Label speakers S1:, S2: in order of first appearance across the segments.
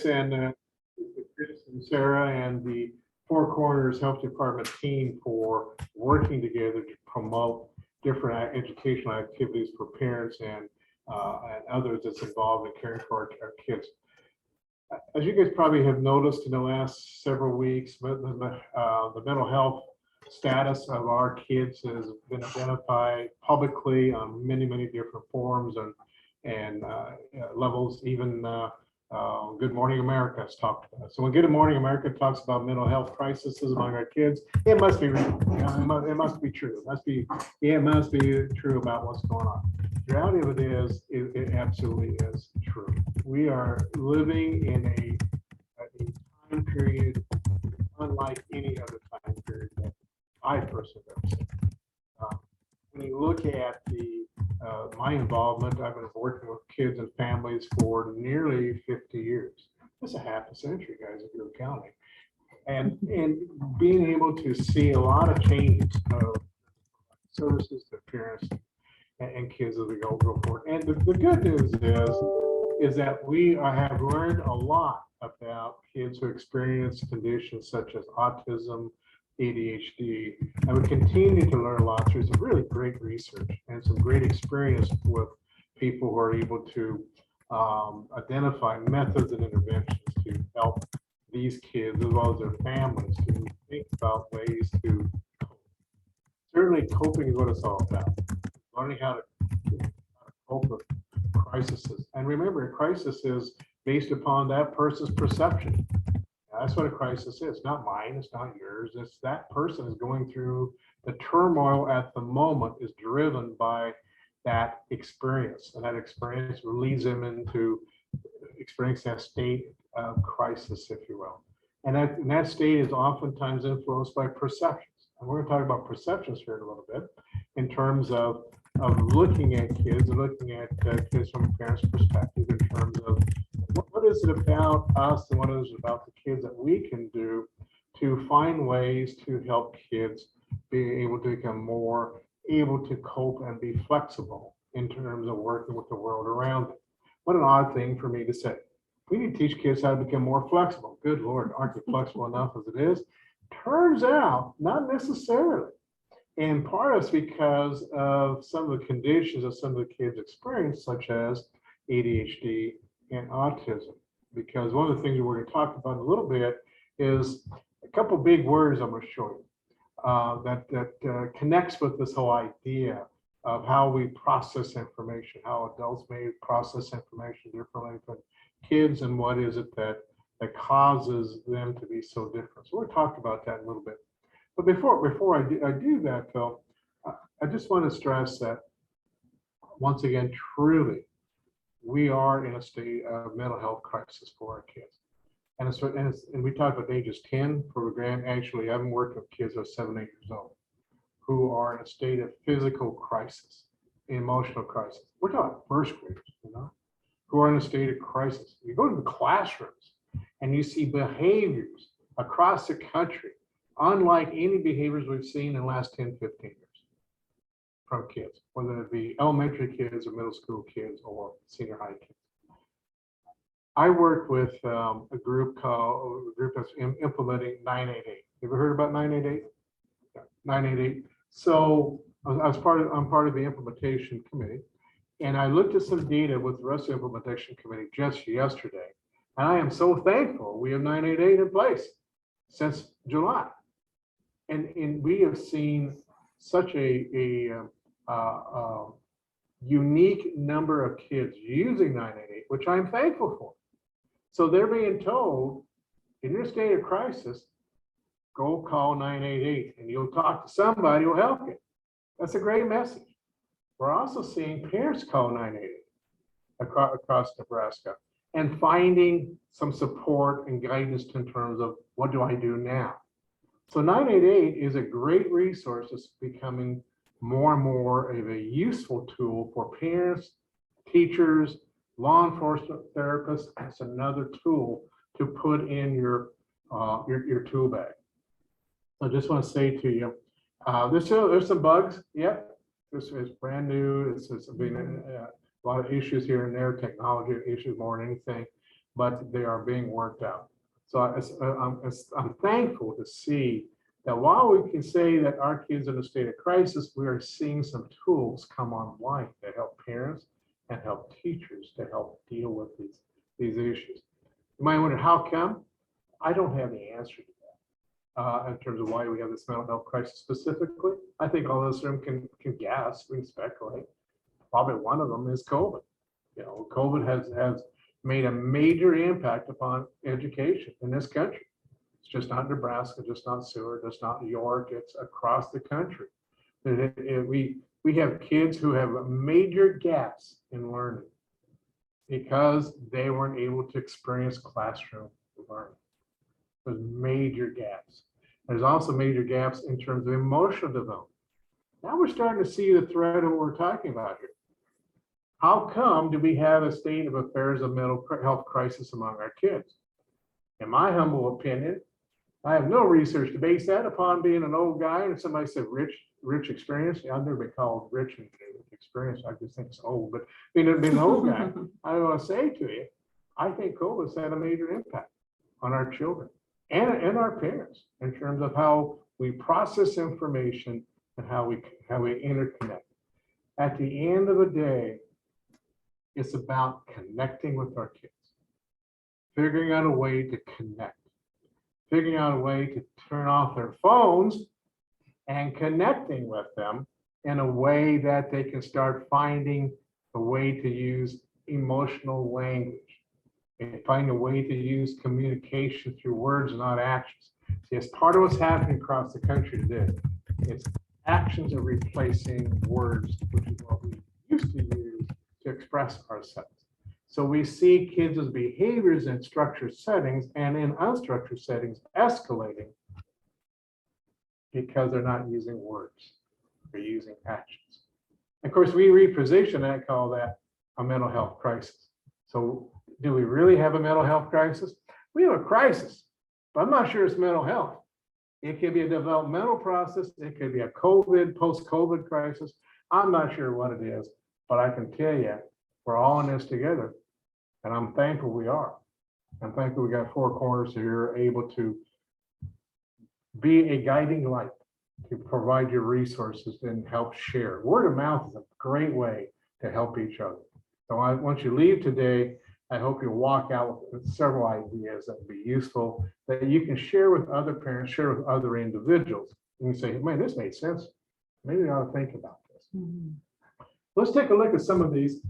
S1: and Chris and Sarah and the Four Corners Health Department team for working together to promote different educational activities for parents and others that's involved in caring for our kids. As you guys probably have noticed in the last several weeks, the mental health status of our kids has been identified publicly on many different forums and levels. Even Good Morning America has talked about it. So when Good Morning America talks about mental health crises among our kids, it must be real. It must be true. It must be true about what's going on. The reality of it is, it absolutely is true. We are living in a time period unlike any other time period that I personally have ever seen. When you look at my involvement, I've been working with kids and families for nearly 50 years. That's a half a century, guys, if you're counting. And being able to see a lot of changes of services to parents and kids as we go forward. And the good news is that we have learned a lot about kids who experience conditions such as autism, ADHD, and we continue to learn a lot through some really great research and some great experience with people who are able to identify methods and interventions to help these kids as well as their families to think about ways to cope. Certainly coping is what it's all about. Learning how to cope with crises. And remember, a crisis is based upon that person's perception. That's what a crisis is. Not mine, it's not yours. It's that person is going through the turmoil at the moment is driven by that experience. And that experience leads them into experiencing that state of crisis, if you will. And that state is oftentimes influenced by perceptions. And we're going to talk about perceptions here in a little bit in terms of looking at kids and looking at kids from a parent's perspective in terms of what is it about us and what is it about the kids that we can do to find ways to help kids be able to become more able to cope and be flexible in terms of working with the world around them. What an odd thing for me to say. We need to teach kids how to become more flexible. Good Lord, aren't they flexible enough as it is? Turns out, not necessarily. And part of it's because of some of the conditions that some of the kids experience, such as ADHD and autism. Because one of the things we're going to talk about in a little bit is a couple big words I'm going to show you that connects with this whole idea of how we process information, how adults may process information differently than kids, and what is it that causes them to be so different. So we'll talk about that in a little bit. But before I do that, though, I just want to stress that once again, truly, we are in a state of mental health crisis for our kids. And we talk about ages 10 for grant. Actually, I've been working with kids that are 7, 8 years old who are in a state of physical crisis, emotional crisis. We're talking first graders, who are in a state of crisis. You go to the classrooms and you see behaviors across the country unlike any behaviors we've seen in the last 10, 15 years from kids, whether it be elementary kids or middle school kids or senior high kids. I work with a group that's implementing 988. You ever heard about 988? Yeah, 988. So I'm part of the implementation committee, and I looked at some data with the rest of the implementation committee just yesterday, and I am so thankful we have 988 in place since July. And we have seen such a unique number of kids using 988, which I'm thankful for. So they're being told, in your state of crisis, go call 988 and you'll talk to somebody who will help you. That's a great message. We're also seeing parents call 988 across Nebraska and finding some support and guidance in terms of what do I do now? So 988 is a great resource that's becoming more and more of a useful tool for parents, teachers, law enforcement therapists. It's another tool to put in your tool bag. I just want to say to you, there's some bugs. Yeah, this is brand new. It's been a lot of issues here and there, technology issues more than anything. but they are being worked out. So I'm thankful to see that while we can say that our kids are in a state of crisis, we are seeing some tools come online that help parents and help teachers to help deal with these issues. You might wonder, how come? I don't have the answer to that in terms of why we have this mental health crisis specifically. I think all of us room can guess, we can speculate. Probably one of them is COVID. COVID has made a major impact upon education in this country. It's just not Nebraska, just not Seward, just not New York, it's across the country. We have kids who have major gaps in learning because they weren't able to experience classroom learning. There's major gaps. There's also major gaps in terms of emotional development. Now we're starting to see the thread of what we're talking about here. How come do we have a state of affairs of mental health crisis among our kids? In my humble opinion, I have no research to base that upon being an old guy. And somebody said rich experience. I've never been called rich and experience. I just think it's old, but being an old guy, I want to say to you, I think COVID's had a major impact on our children and our parents in terms of how we process information and how we interconnect. At the end of the day, it's about connecting with our kids, figuring out a way to connect, figuring out a way to turn off their phones and connecting with them in a way that they can start finding a way to use emotional language and find a way to use communication through words, not actions. See, it's part of what's happening across the country today. It's actions are replacing words, which is what we used to use to express ourselves. So we see kids' behaviors in structured settings and in unstructured settings escalating because they're not using words, they're using actions. Of course, we reposition that, call that a mental health crisis. So do we really have a mental health crisis? We have a crisis, but I'm not sure it's mental health. It could be a developmental process. It could be a post-COVID crisis. I'm not sure what it is, but I can tell you, we're all in this together. And I'm thankful we are. I'm thankful we got four corners here able to be a guiding light, to provide your resources and help share. Word of mouth is a great way to help each other. So once you leave today, I hope you walk out with several ideas that would be useful, that you can share with other parents, share with other individuals. And you say, man, this made sense. Maybe I ought to think about this. Mm-hmm. Let's take a look at some of these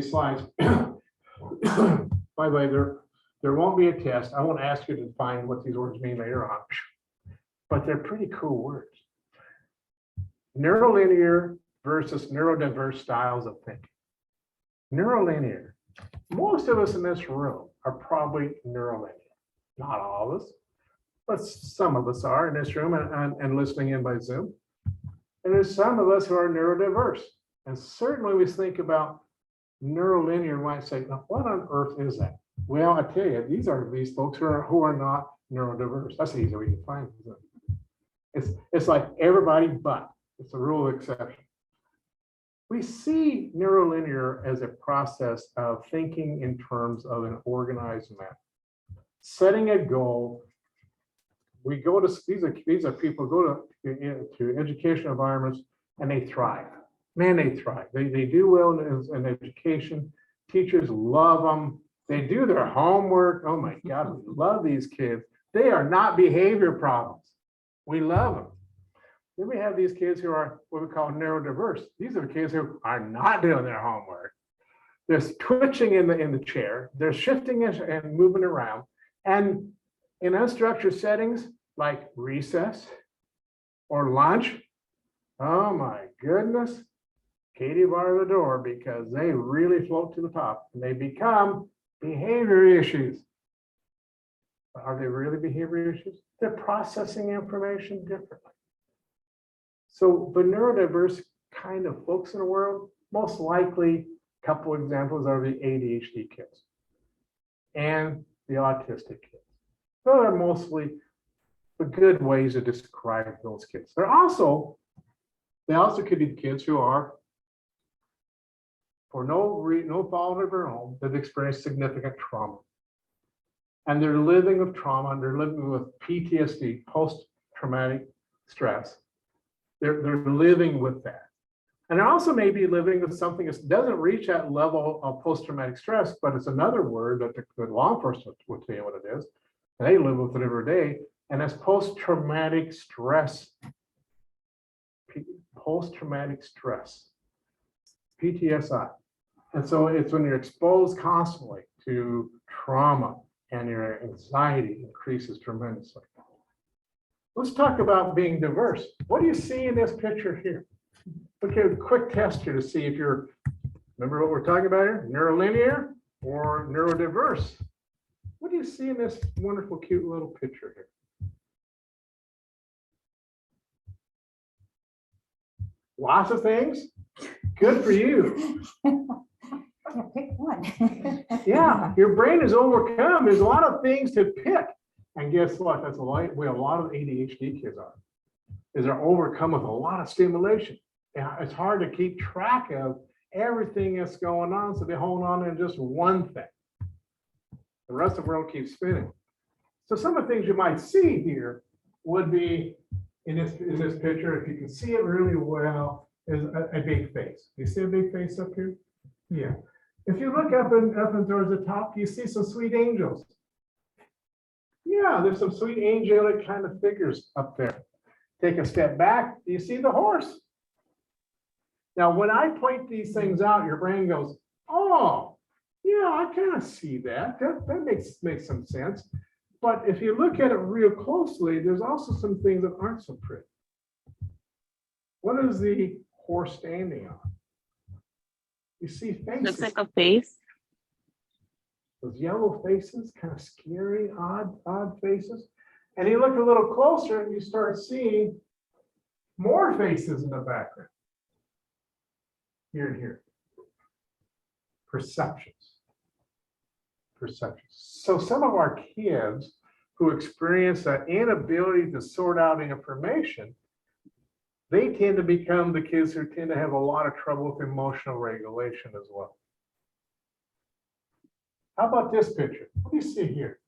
S1: slides. By the way, there won't be a test. I won't ask you to define what these words mean later on, but they're pretty cool words. Neurolinear versus neurodiverse styles of thinking. Neurolinear. Most of us in this room are probably neurolinear. Not all of us, but some of us are in this room and listening in by Zoom. And there's some of us who are neurodiverse. And certainly we think about neurolinear and might say, now, what on earth is that? Well, I tell you, these folks who are not neurodiverse. That's the easy way to define it. It's like everybody but. It's a rule of exception. We see neurolinear as a process of thinking in terms of an organized manner. Setting a goal. We go to these are people who go to education environments and they thrive. Man, they thrive. They do well in education. Teachers love them. They do their homework. Oh my God, we love these kids. They are not behavior problems. We love them. Then we have these kids who are what we call neurodiverse. These are the kids who are not doing their homework. They're twitching in the chair. They're shifting and moving around. And in unstructured settings like recess or lunch, oh my goodness, Katie bar the door, because they really float to the top and they become behavior issues. Are they really behavior issues? They're processing information differently. So the neurodiverse kind of folks in the world, most likely, a couple examples are the ADHD kids and the autistic kids. Those are mostly the good ways to describe those kids. They also could be the kids who are, for no fault of their own, they've experienced significant trauma. and they're living with trauma, and they're living with PTSD, post-traumatic stress. They're living with that. And they also may be living with something that doesn't reach that level of post-traumatic stress, but it's another word that the law enforcement would tell you what it is. And they live with it every day, and that's post-traumatic stress. Post-traumatic stress, PTSI. And so it's when you're exposed constantly to trauma and your anxiety increases tremendously. Let's talk about being diverse. What do you see in this picture here? Okay, a quick test here to see if you're, remember what we're talking about here? Neurolinear or neurodiverse? What do you see in this wonderful, cute little picture here? Lots of things. Good for you.
S2: Yeah, pick one.
S1: Yeah, your brain is overcome. There's a lot of things to pick. And guess what? That's a lot. We have a lot of ADHD kids are. Is they're overcome with a lot of stimulation. Yeah, it's hard to keep track of everything that's going on. So they hold on to just one thing. The rest of the world keeps spinning. So some of the things you might see here would be in this picture, if you can see it really well, is a big face. You see a big face up here? Yeah. If you look up and towards the top, you see some sweet angels. Yeah, there's some sweet angelic kind of figures up there. Take a step back, you see the horse. Now, when I point these things out, your brain goes, oh, yeah, I kind of see that. That makes some sense. But if you look at it real closely, there's also some things that aren't so pretty. What is the horse standing on? You see faces.
S3: Looks like a face.
S1: Those yellow faces, kind of scary, odd faces. And you look a little closer and you start seeing more faces in the background. Here and here. Perceptions. So some of our kids who experience that inability to sort out information, they tend to become the kids who tend to have a lot of trouble with emotional regulation as well. How about this picture? What do you see here?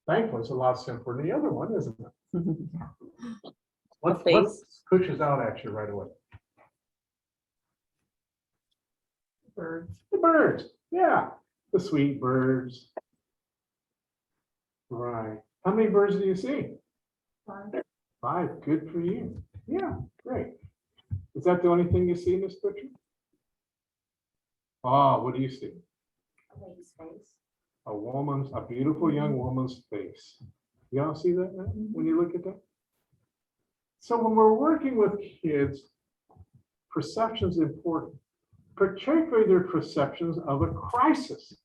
S1: Thankfully, it's a lot simpler than the other one, isn't it? What pushes out at you right away? Birds. The birds. Yeah, the sweet birds. Right. How many birds do you see?
S2: 5.
S1: 5. Good for you. Yeah, great. Is that the only thing you see in this picture? Oh, what do you see?
S2: A lady's face.
S1: A beautiful young woman's face. Y'all see that now when you look at that? So when we're working with kids, perception is important, particularly their perceptions of a crisis.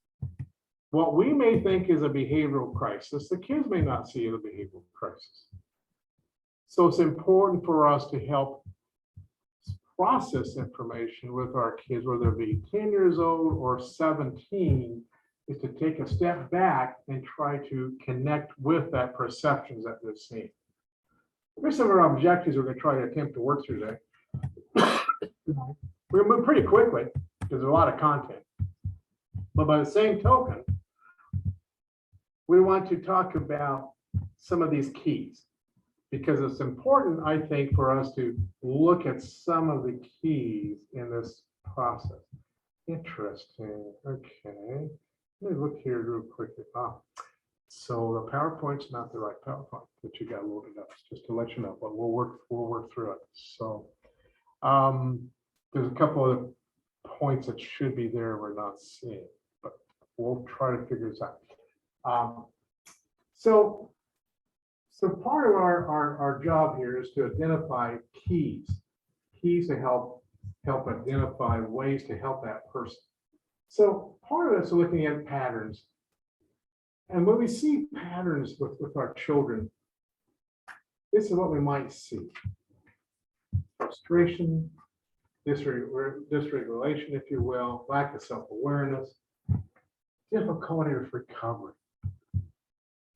S1: What we may think is a behavioral crisis, the kids may not see it as a behavioral crisis. So it's important for us to help process information with our kids, whether it be 10 years old or 17, is to take a step back and try to connect with that perceptions that they're seeing. Here's some of our objectives we're going to try to attempt to work through today. We're going to move pretty quickly because there's a lot of content. But by the same token, we want to talk about some of these keys because it's important, I think, for us to look at some of the keys in this process. Interesting. Okay. Let me look here real quickly. So the PowerPoint's not the right PowerPoint that you got loaded up, just to let you know, but we'll work through it. So there's a couple of points that should be there we're not seeing, but we'll try to figure this out. So part of our job here is to identify keys to help identify ways to help that person. So part of it's looking at patterns. And when we see patterns with our children, this is what we might see. Frustration, dysregulation, if you will, lack of self-awareness, difficulty with recovery.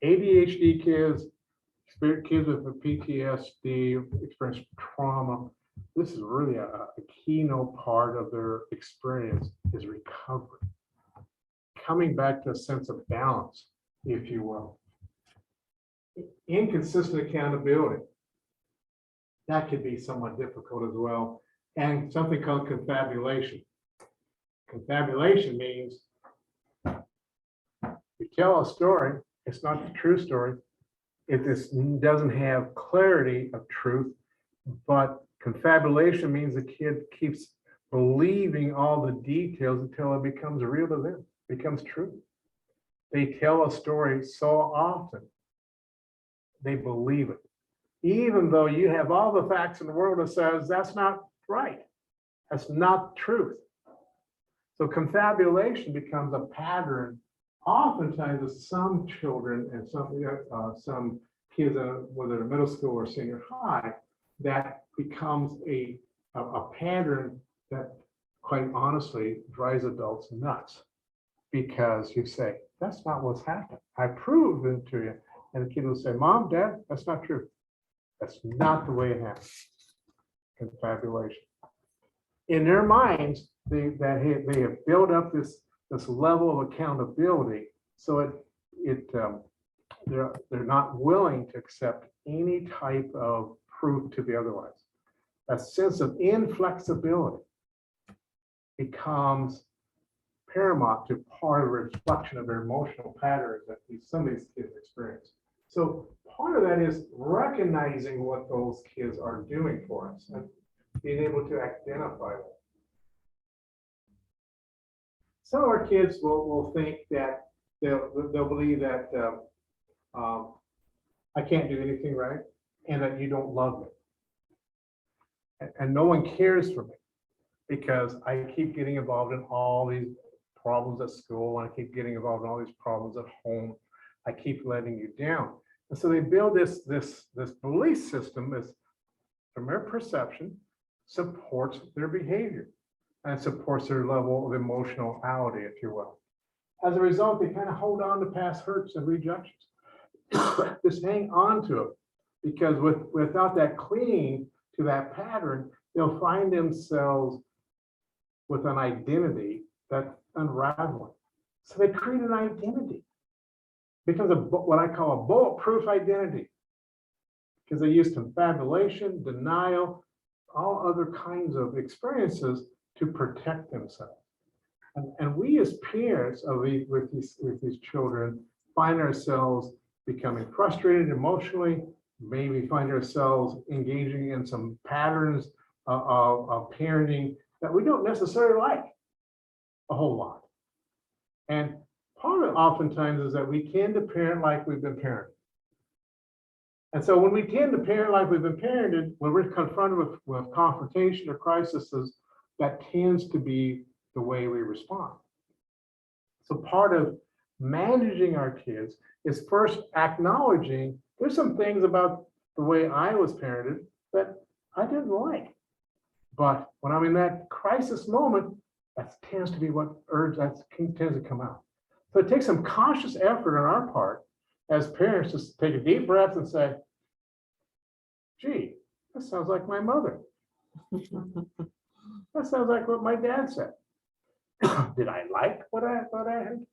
S1: ADHD kids with PTSD, experience trauma. This is really a keynote part of their experience is recovery. coming back to a sense of balance, if you will. Inconsistent accountability. That could be somewhat difficult as well. And something called confabulation. Confabulation means you tell a story, it's not the true story. It doesn't have clarity of truth, but confabulation means the kid keeps believing all the details until it becomes real to them, becomes true. They tell a story so often, they believe it. Even though you have all the facts in the world that says that's not right. That's not truth. So confabulation becomes a pattern, oftentimes with some children and some kids, whether they're middle school or senior high, that becomes a pattern that, quite honestly, drives adults nuts. Because you say, that's not what's happened. I proved it to you. And the kid will say, Mom, Dad, that's not true. That's not the way it happened. Confabulation. In their minds, they have built up this level of accountability, so they're not willing to accept any type of proof to be otherwise. A sense of inflexibility becomes paramount to part of a reflection of their emotional patterns that some of these kids experience. So part of that is recognizing what those kids are doing for us and being able to identify them. Some of our kids will think that they'll believe that I can't do anything right and that you don't love me. And no one cares for me because I keep getting involved in all these problems at school, and I keep getting involved in all these problems at home. I keep letting you down. And so they build this belief system is, from their perception, supports their behavior and supports their level of emotionality, if you will. As a result, they kind of hold on to past hurts and rejections. Just hang on to it, because without that clinging to that pattern, they'll find themselves with an identity that's unraveling. So they create an identity. Becomes what I call a bulletproof identity, because they use confabulation, denial, all other kinds of experiences to protect themselves. And we as parents with these children find ourselves becoming frustrated emotionally, maybe find ourselves engaging in some patterns of parenting that we don't necessarily like a whole lot. And part of it oftentimes is that we tend to parent like we've been parented. And so when we tend to parent like we've been parented, when we're confronted with confrontation or crises, that tends to be the way we respond. So part of managing our kids is first acknowledging there's some things about the way I was parented that I didn't like. But when I'm in that crisis moment, that tends to be what tends to come out. So it takes some conscious effort on our part as parents to take a deep breath and say, gee, that sounds like my mother. That sounds like what my dad said. Did I like what I had?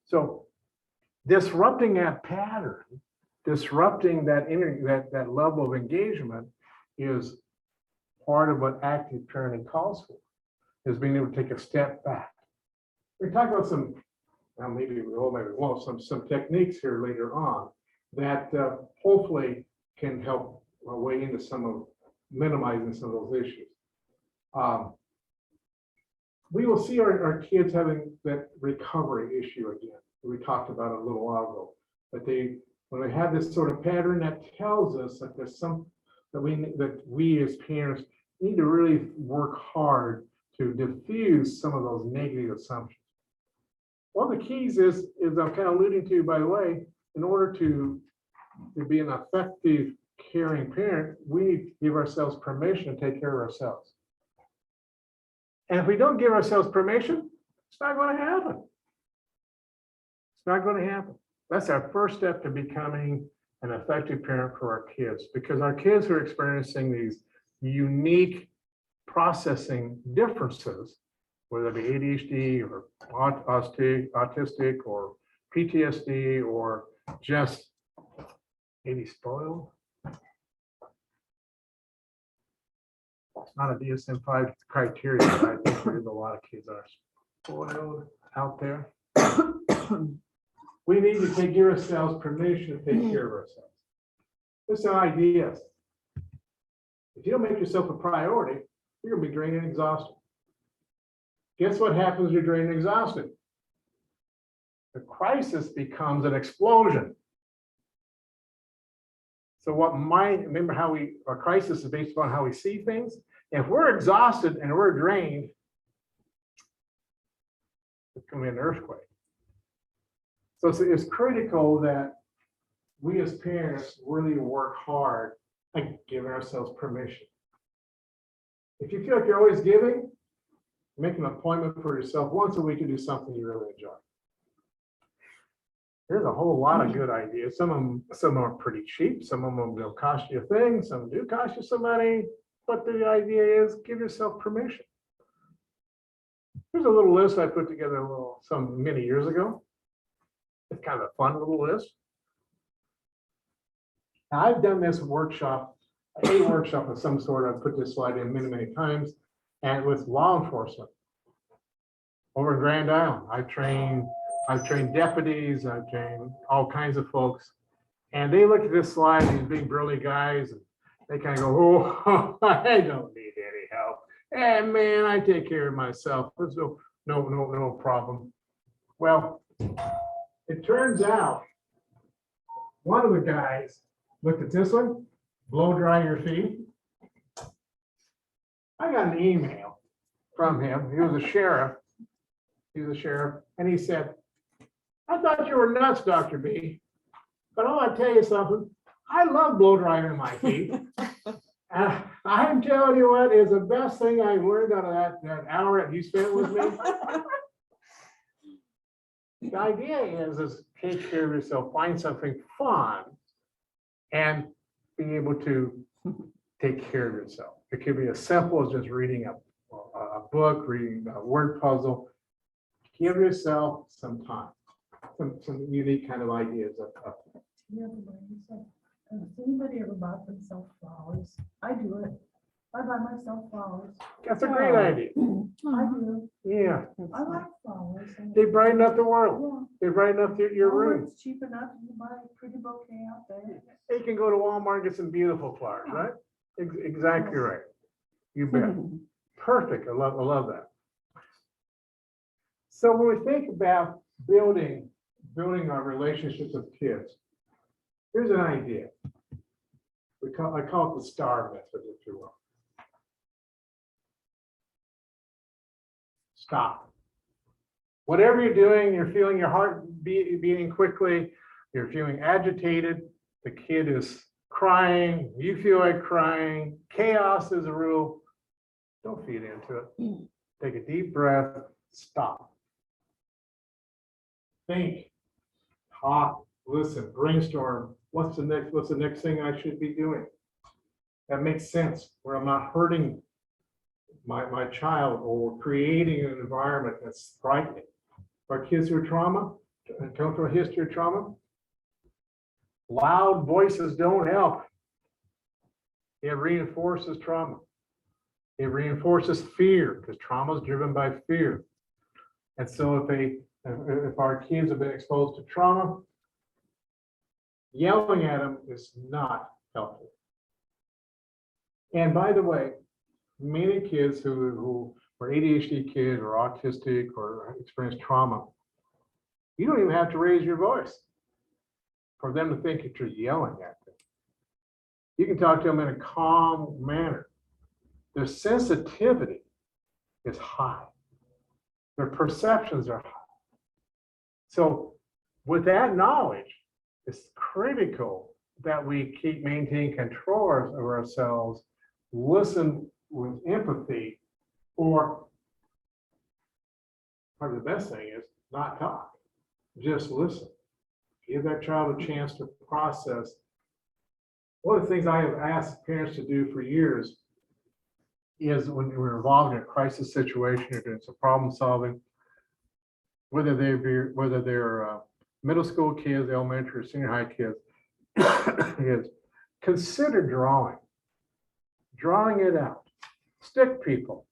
S1: So disrupting that pattern, disrupting that level of engagement is part of what active parenting calls for, is being able to take a step back. We talk about some, well, maybe we won't, some techniques here later on that hopefully can help weigh into some of minimizing some of those issues. We will see our kids having that recovery issue again. We talked about it a little while ago, that when they have this sort of pattern, that tells us that there's some that we as parents need to really work hard to diffuse some of those negative assumptions. One of the keys is I'm kind of alluding to, by the way, in order to be an effective, caring parent, we need to give ourselves permission to take care of ourselves. And if we don't give ourselves permission, it's not going to happen. It's not going to happen. That's our first step to becoming an effective parent for our kids, because our kids are experiencing these unique processing differences whether it be ADHD or autistic or PTSD or just maybe spoiled. It's not a DSM-5 criteria, but I think there's a lot of kids that are spoiled out there. We need to give ourselves permission to take care of ourselves. There's some ideas. If you don't make yourself a priority, you're gonna be drained and exhausted. Guess what happens when you're drained and exhausted? The crisis becomes an explosion. So remember how a crisis is based upon how we see things? If we're exhausted and we're drained, it's gonna be an earthquake. So it's critical that we as parents really work hard at giving ourselves permission. If you feel like you're always giving, make an appointment for yourself once a week to do something you really enjoy. There's a whole lot of good ideas. Some of them are pretty cheap. Some of them will cost you a thing. Some do cost you some money. But the idea is give yourself permission. Here's a little list I put together some many years ago. It's kind of a fun little list. Now, I've done this workshop, a workshop of some sort. I've put this slide in many, many times, and with law enforcement over in Grand Island. I've trained deputies, I've trained all kinds of folks, and they look at this slide, these big burly guys, and they kind of go, "Oh, I don't need any help. And man, I take care of myself. There's no problem." Well, it turns out one of the guys looked at this one, blow dry your feet. I got an email from him. He was a sheriff. And he said, "I thought you were nuts, Dr. B, but I want to tell you something. I love blow drying my feet. I'm telling you what is the best thing I learned out of that hour that you spent with me." The idea is take care of yourself, find something fun, and be able to take care of yourself. It could be as simple as just reading a book, reading a word puzzle. Give yourself some time, some unique kind of ideas.
S3: Has anybody ever bought themselves flowers? I do it. I buy myself flowers.
S1: That's a great idea.
S3: I do.
S1: Yeah,
S3: I like flowers.
S1: they brighten up the world.
S3: Yeah.
S1: They brighten up your
S3: Oh,
S1: room.
S3: it's cheap enough. You can buy a pretty bouquet out there.
S1: You can go to Walmart and get some beautiful flowers, right? Exactly right. You bet. Perfect. I love that. So when we think about building our relationships with kids, here's an idea. I call it the STAR method, if you will. Stop. Whatever you're doing, you're feeling your heart beating quickly, you're feeling agitated, the kid is crying, you feel like crying, chaos is a rule. Don't feed into it. Take a deep breath, stop. Think, talk, listen, brainstorm. What's the next thing I should be doing? That makes sense, where I'm not hurting my child or creating an environment that's frightening. Our kids who are come from a history of trauma, loud voices don't help. It reinforces trauma. It reinforces fear, because trauma is driven by fear. And so if our kids have been exposed to trauma, yelling at them is not helpful. And by the way, many kids who are ADHD kids or autistic or experience trauma, you don't even have to raise your voice for them to think that you're yelling at them. You can talk to them in a calm manner. Their sensitivity is high. Their perceptions are high. So with that knowledge, it's critical that we maintain control of ourselves, listen with empathy, or probably the best thing is not talk, just listen. Give that child a chance to process. One of the things I have asked parents to do for years is when we're involved in a crisis situation or doing some problem solving, whether they're middle school kids, elementary or senior high kids, is consider drawing it out. Stick people,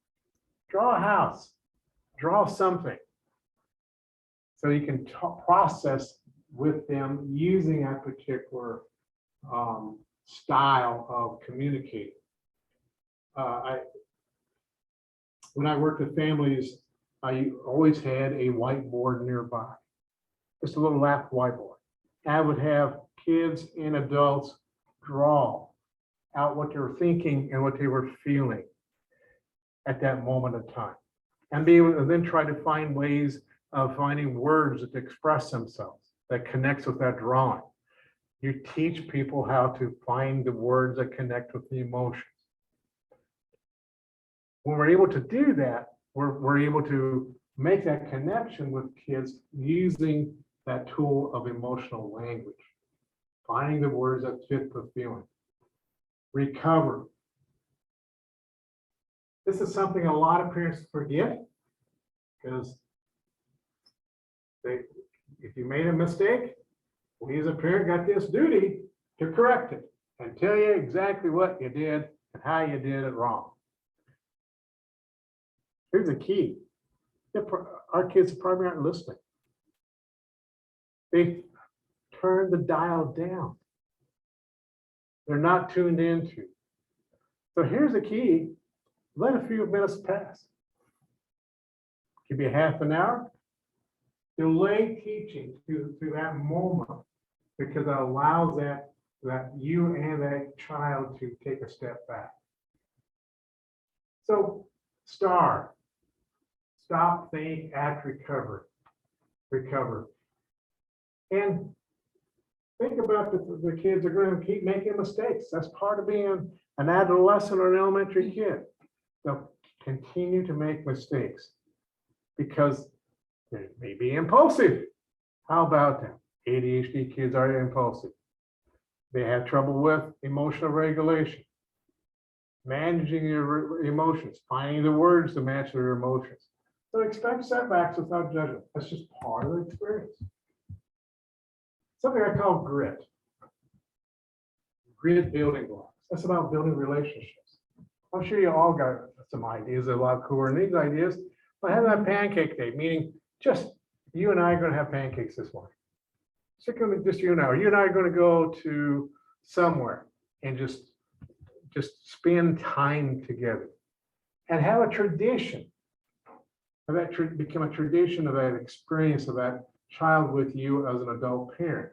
S1: draw a house, draw something. So you can process with them using that particular style of communicating. When I worked with families, I always had a whiteboard nearby, just a little lap whiteboard. I would have kids and adults draw out what they were thinking and what they were feeling at that moment of time, and be able to then try to find ways of finding words that express themselves that connects with that drawing. You teach people how to find the words that connect with the emotions. When we're able to do that, we're able to make that connection with kids using that tool of emotional language, finding the words that fit the feeling. Recover. This is something a lot of parents forget, because if you made a mistake, we as a parent got this duty to correct it and tell you exactly what you did and how you did it wrong. Here's the key. Our kids probably aren't listening. They turn the dial down. They're not tuned into. So here's the key. Let a few minutes pass. Give you half an hour. Delay teaching to that moment, because it allows that you and that child to take a step back. So stop, think, act, recover. And think about the kids are going to keep making mistakes. That's part of being an adolescent or an elementary kid. They'll continue to make mistakes because they may be impulsive. How about that? ADHD kids are impulsive. They have trouble with emotional regulation, managing your emotions, finding the words to match their emotions. So expect setbacks without judgment. That's just part of the experience. Something I call grit. Grit building blocks. That's about building relationships. I'm sure you all got some ideas that are a lot cooler than these ideas. But have that pancake day, meaning just you and I are going to have pancakes this morning. Just you and I, or you and I are going to go to somewhere and just spend time together and have a tradition. Have that become a tradition of that experience of that child with you as an adult parent,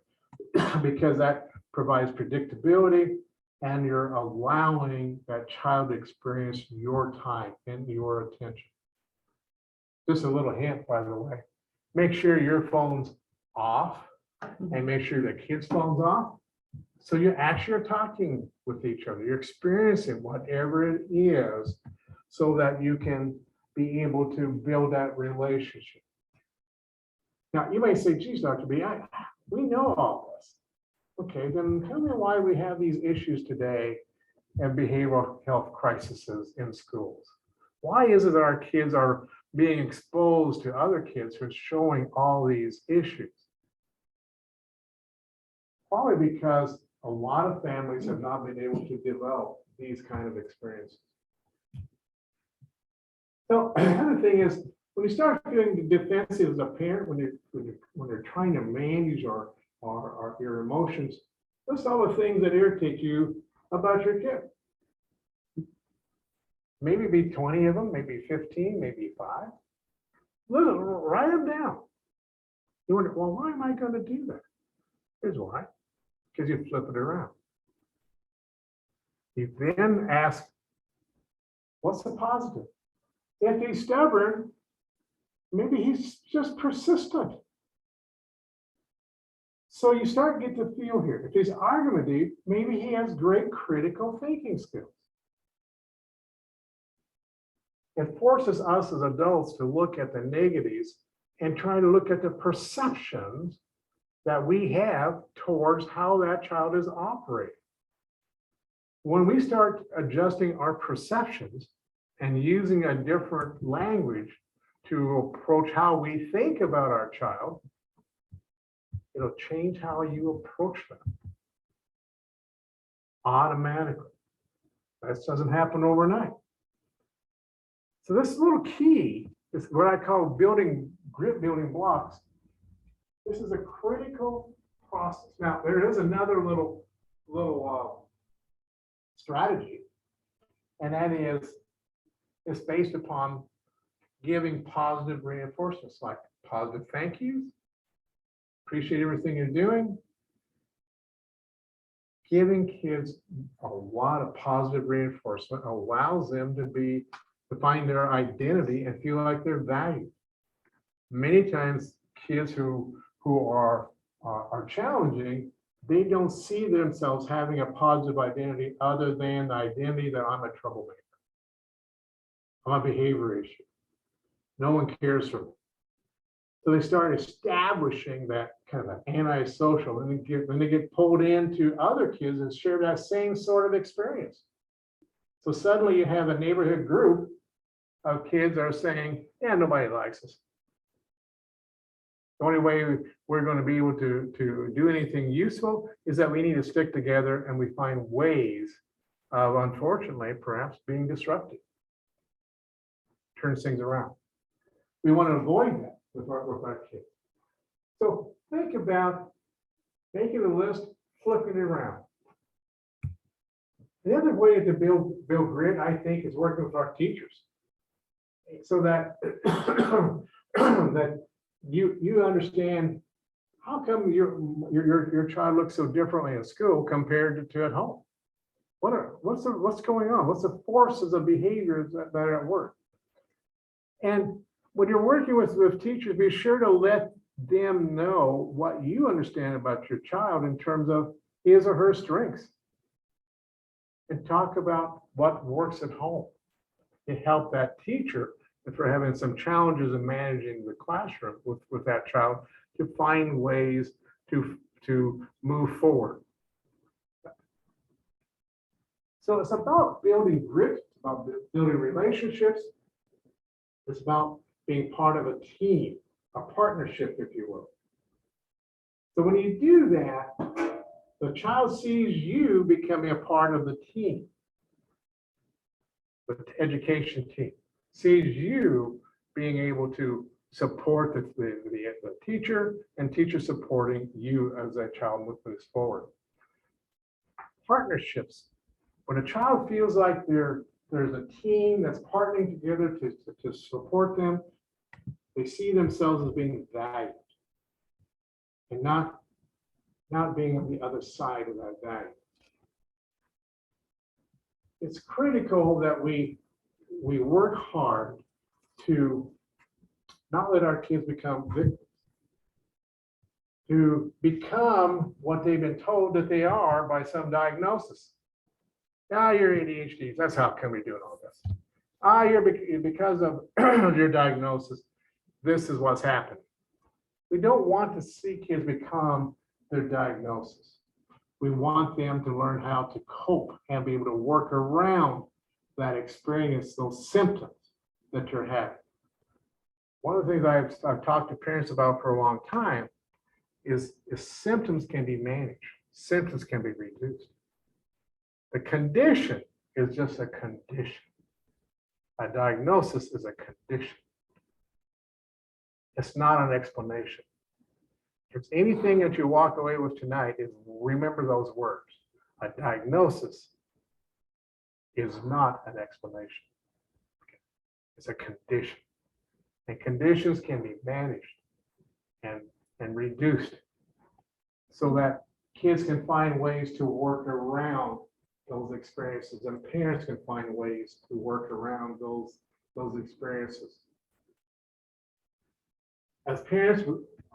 S1: because that provides predictability and you're allowing that child to experience your time and your attention. Just a little hint, by the way, make sure your phone's off and make sure the kids' phone's off. So you actually are talking with each other. You're experiencing whatever it is so that you can be able to build that relationship. Now, you may say, geez, Dr. B, we know all this. Okay, then tell me why we have these issues today and behavioral health crises in schools. Why is it that our kids are being exposed to other kids who are showing all these issues? Probably because a lot of families have not been able to develop these kind of experiences. So another thing is, when you start feeling defensive as a parent, when you're trying to manage your emotions, that's all the things that irritate you about your kid. Maybe be 20 of them, maybe 15, maybe 5. Write them down. You wonder, well, why am I going to do that? Here's why. Because you flip it around. You then ask, what's the positive? If he's stubborn, maybe he's just persistent. So you start to get the feel here. If he's argumentative, maybe he has great critical thinking skills. It forces us as adults to look at the negatives and try to look at the perceptions that we have towards how that child is operating. When we start adjusting our perceptions, and using a different language to approach how we think about our child, it'll change how you approach them automatically. That doesn't happen overnight. So this little key is what I call building grit building blocks. This is a critical process. Now, there is another little strategy, and that is it's based upon giving positive reinforcements like positive thank yous, appreciate everything you're doing. Giving kids a lot of positive reinforcement allows them to find their identity and feel like they're valued. Many times kids who are challenging, they don't see themselves having a positive identity other than the identity that I'm a troublemaker. I'm a behavior issue. No one cares for me. So they start establishing that kind of an antisocial, and then they get pulled into other kids and share that same sort of experience. So suddenly you have a neighborhood group of kids that are saying, yeah, nobody likes us. The only way we're going to be able to do anything useful is that we need to stick together and we find ways of, unfortunately, perhaps being disruptive. Turns things around. We want to avoid that with our kids. So think about making a list, flipping it around. The other way to build grit, I think, is working with our teachers, so that that you understand how come your child looks so differently in school compared to at home. What's going on? What's the forces of behaviors that are at work? And when you're working with teachers, be sure to let them know what you understand about your child in terms of his or her strengths. And talk about what works at home to help that teacher, if they're having some challenges in managing the classroom with that child, to find ways to move forward. So it's about building grit, it's about building relationships. It's about being part of a team, a partnership, if you will. So when you do that, the child sees you becoming a part of the team, the education team, sees you being able to support the teacher and teacher supporting you as that child moves forward. Partnerships. When a child feels like there's a team that's partnering together to support them, they see themselves as being valued and not being on the other side of that value. It's critical that we work hard to not let our kids become victims, to become what they've been told that they are by some diagnosis. Ah, you're ADHD. That's how come you're doing all this. Ah, because of your diagnosis, this is what's happening. We don't want to see kids become their diagnosis. We want them to learn how to cope and be able to work around that experience, those symptoms that you're having. One of the things I've talked to parents about for a long time is symptoms can be managed. Symptoms can be reduced. The condition is just a condition. A diagnosis is a condition. It's not an explanation. If it's anything that you walk away with tonight, is remember those words. A diagnosis is not an explanation. It's a condition. And conditions can be managed and reduced so that kids can find ways to work around those experiences, and parents can find ways to work around those experiences. As parents,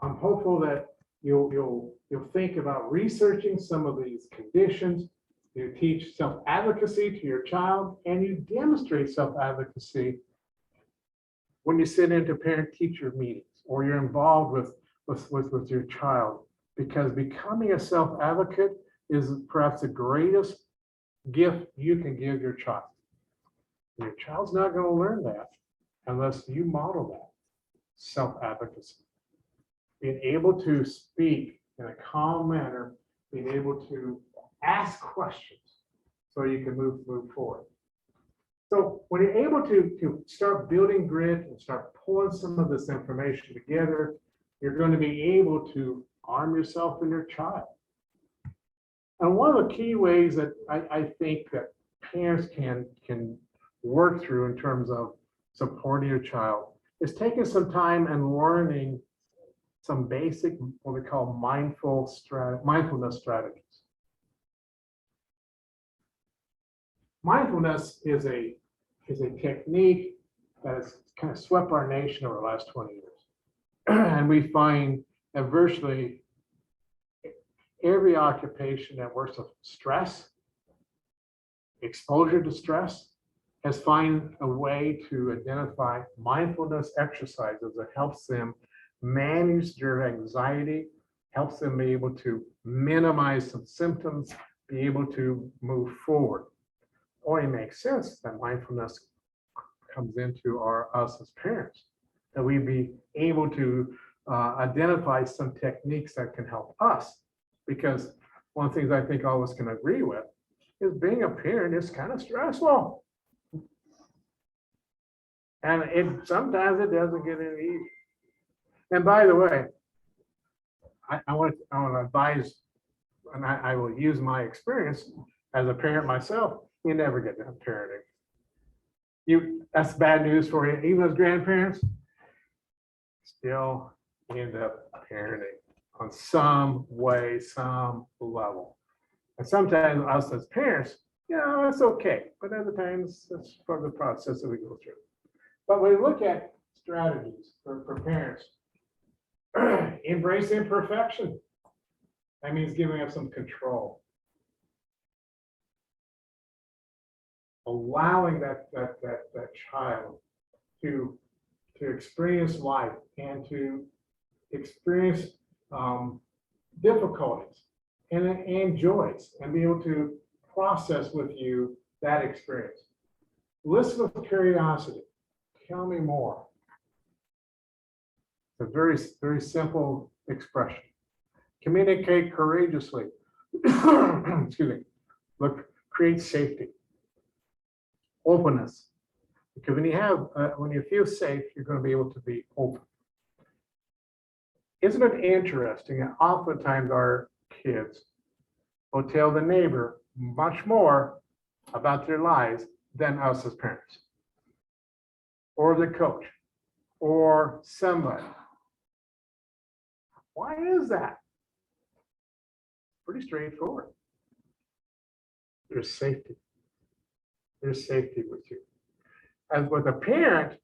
S1: I'm hopeful that you'll think about researching some of these conditions. You teach self-advocacy to your child, and you demonstrate self-advocacy when you sit into parent-teacher meetings or you're involved with your child, because becoming a self-advocate is perhaps the greatest gift you can give your child. Your child's not going to learn that unless you model that self-advocacy. Being able to speak in a calm manner, being able to ask questions so you can move forward. So when you're able to start building grit and start pulling some of this information together, you're going to be able to arm yourself and your child. And one of the key ways that I think that parents can work through in terms of supporting your child is taking some time and learning some basic, what we call mindfulness strategies. Mindfulness is a technique that has kind of swept our nation over the last 20 years. And we find that virtually every occupation that works with stress, exposure to stress, has found a way to identify mindfulness exercises that helps them manage their anxiety, helps them be able to minimize some symptoms, be able to move forward. Only makes sense that mindfulness comes into us as parents, that we be able to identify some techniques that can help us. Because one of the things I think all of us can agree with is being a parent is kind of stressful. And sometimes it doesn't get any easier. And by the way, I want to advise, and I will use my experience as a parent myself. You never get done parenting. That's bad news for you. Even as grandparents, still end up parenting on some way, some level. And sometimes us as parents, it's okay. But other times, that's part of the process that we go through. But when we look at strategies for parents, embrace imperfection. That means giving up some control. Allowing that child to experience life and to experience difficulties and joys and be able to process with you that experience. Listen with curiosity. Tell me more. It's a very, very simple expression. Communicate courageously. Excuse me. Look, create safety. Openness. Because when you feel safe, you're going to be able to be open. Isn't it interesting that oftentimes our kids will tell the neighbor much more about their lives than us as parents, or the coach, or somebody? Why is that? Pretty straightforward. There's safety. There's safety with you. As with a parent,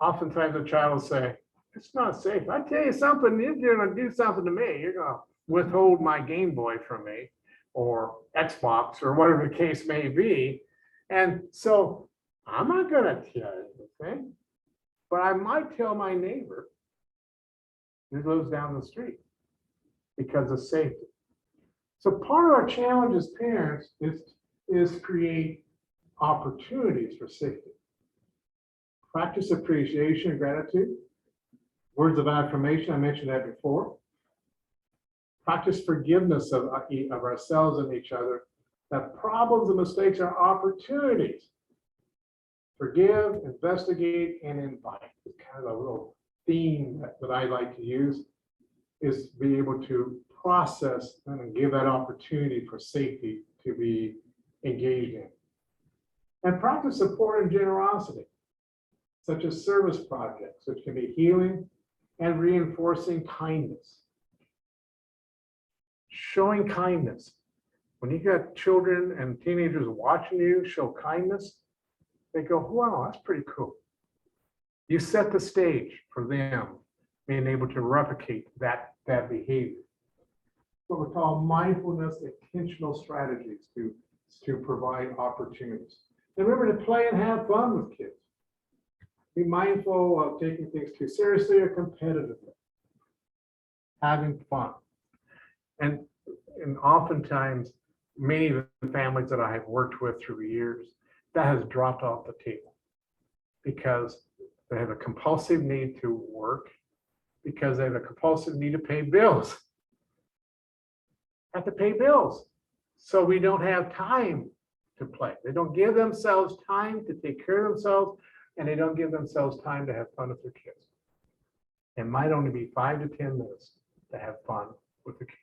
S1: oftentimes a child will say, it's not safe. I tell you something, you're going to do something to me. You're going to withhold my Game Boy from me, or Xbox, or whatever the case may be. And so I'm not going to tell you anything, but I might tell my neighbor who lives down the street because of safety. So part of our challenge as parents is create opportunities for safety. Practice appreciation and gratitude. Words of affirmation, I mentioned that before. Practice forgiveness of ourselves and each other. That problems and mistakes are opportunities. Forgive, investigate, and invite. It's kind of a little theme that I like to use, is be able to process and give that opportunity for safety to be engaged in. And practice support and generosity, such as service projects, which can be healing and reinforcing kindness. Showing kindness. When you got children and teenagers watching you show kindness, they go, wow, that's pretty cool. You set the stage for them being able to replicate that behavior. What we call mindfulness intentional strategies to provide opportunities. And remember to play and have fun with kids. Be mindful of taking things too seriously or competitively. Having fun. And oftentimes, many of the families that I have worked with through the years, that has dropped off the table. because they have a compulsive need to work, because they have a compulsive need to pay bills. Have to pay bills. So we don't have time to play. They don't give themselves time to take care of themselves, and they don't give themselves time to have fun with their kids. It might only be 5 to 10 minutes to have fun with the kids.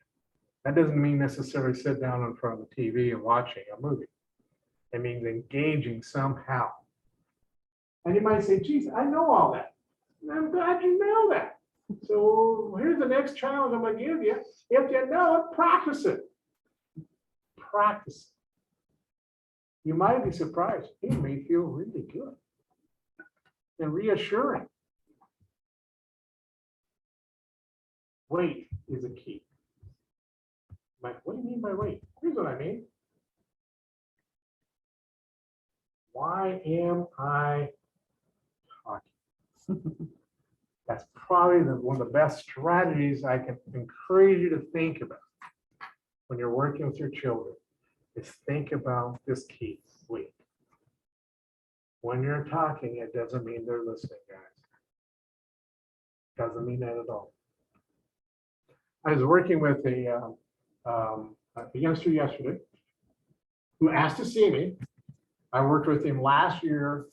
S1: That doesn't mean necessarily sit down in front of the TV and watching a movie. It means engaging somehow. And you might say, geez, I know all that. And I'm glad you know that. So here's the next challenge I'm going to give you. If you know it, practice it. Practice it. You might be surprised. It may feel really good and reassuring. Weight is a key. What do you mean by weight? Here's what I mean. Why am I talking? That's probably one of the best strategies I can encourage you to think about when you're working with your children, is think about this key, wait. When you're talking, it doesn't mean they're listening, guys. Doesn't mean that at all. I was working with a youngster yesterday who asked to see me. I worked with him last year,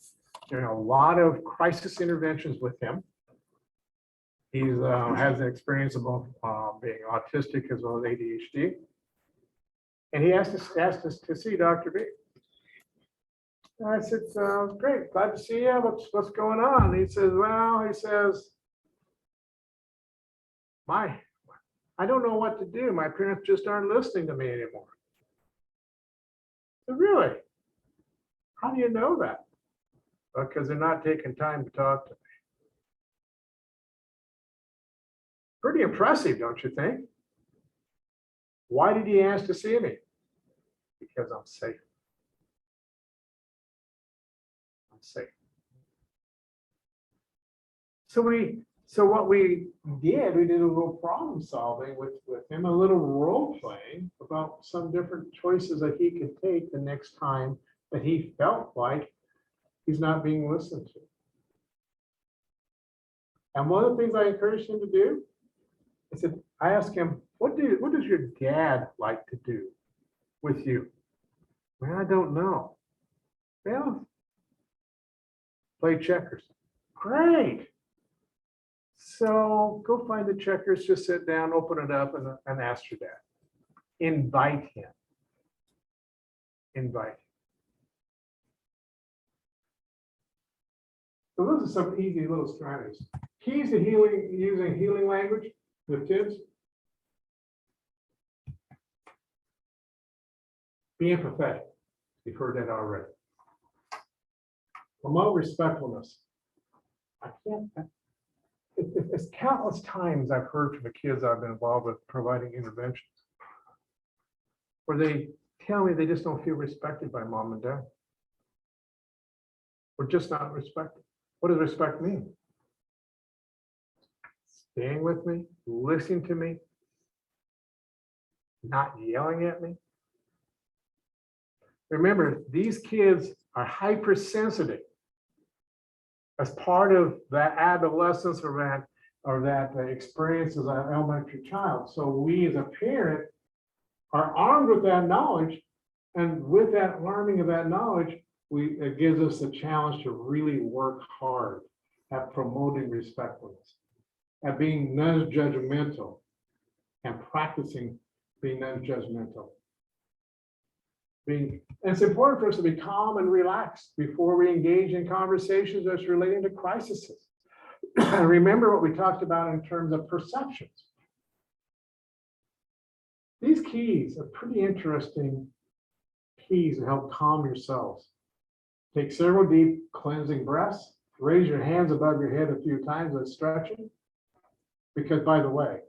S1: doing a lot of crisis interventions with him. He has an experience of both being autistic as well as ADHD. And he asked us to see Dr. B. And I said, great, glad to see you. What's going on? And he says, well, I don't know what to do. My parents just aren't listening to me anymore. I said, really? How do you know that? Because they're not taking time to talk to me. Pretty impressive, don't you think? Why did he ask to see me? Because I'm safe. I'm safe. So what we did a little problem solving with him, a little role playing about some different choices that he could take the next time that he felt like he's not being listened to. And one of the things I encouraged him to do, I asked him, what does your dad like to do with you? Well, I don't know. Well, play checkers. Great. So go find the checkers, just sit down, open it up, and ask your dad. Invite him. Invite him. So those are some easy little strategies. Keys to healing, using healing language with kids. Be empathetic. You've heard that already. Promote respectfulness. It's countless times I've heard from the kids I've been involved with providing interventions where they tell me they just don't feel respected by mom and dad. We're just not respected. What does respect mean? Staying with me, listening to me, not yelling at me. Remember, these kids are hypersensitive as part of that adolescence or that experience as an elementary child. So we as a parent are armed with that knowledge, and with that learning of that knowledge, it gives us the challenge to really work hard at promoting respectfulness, at being non-judgmental, and practicing being non-judgmental. And it's important for us to be calm and relaxed before we engage in conversations that's relating to crises. Remember what we talked about in terms of perceptions. These keys are pretty interesting keys to help calm yourselves. Take several deep cleansing breaths. Raise your hands above your head a few times as stretching. Because, by the way,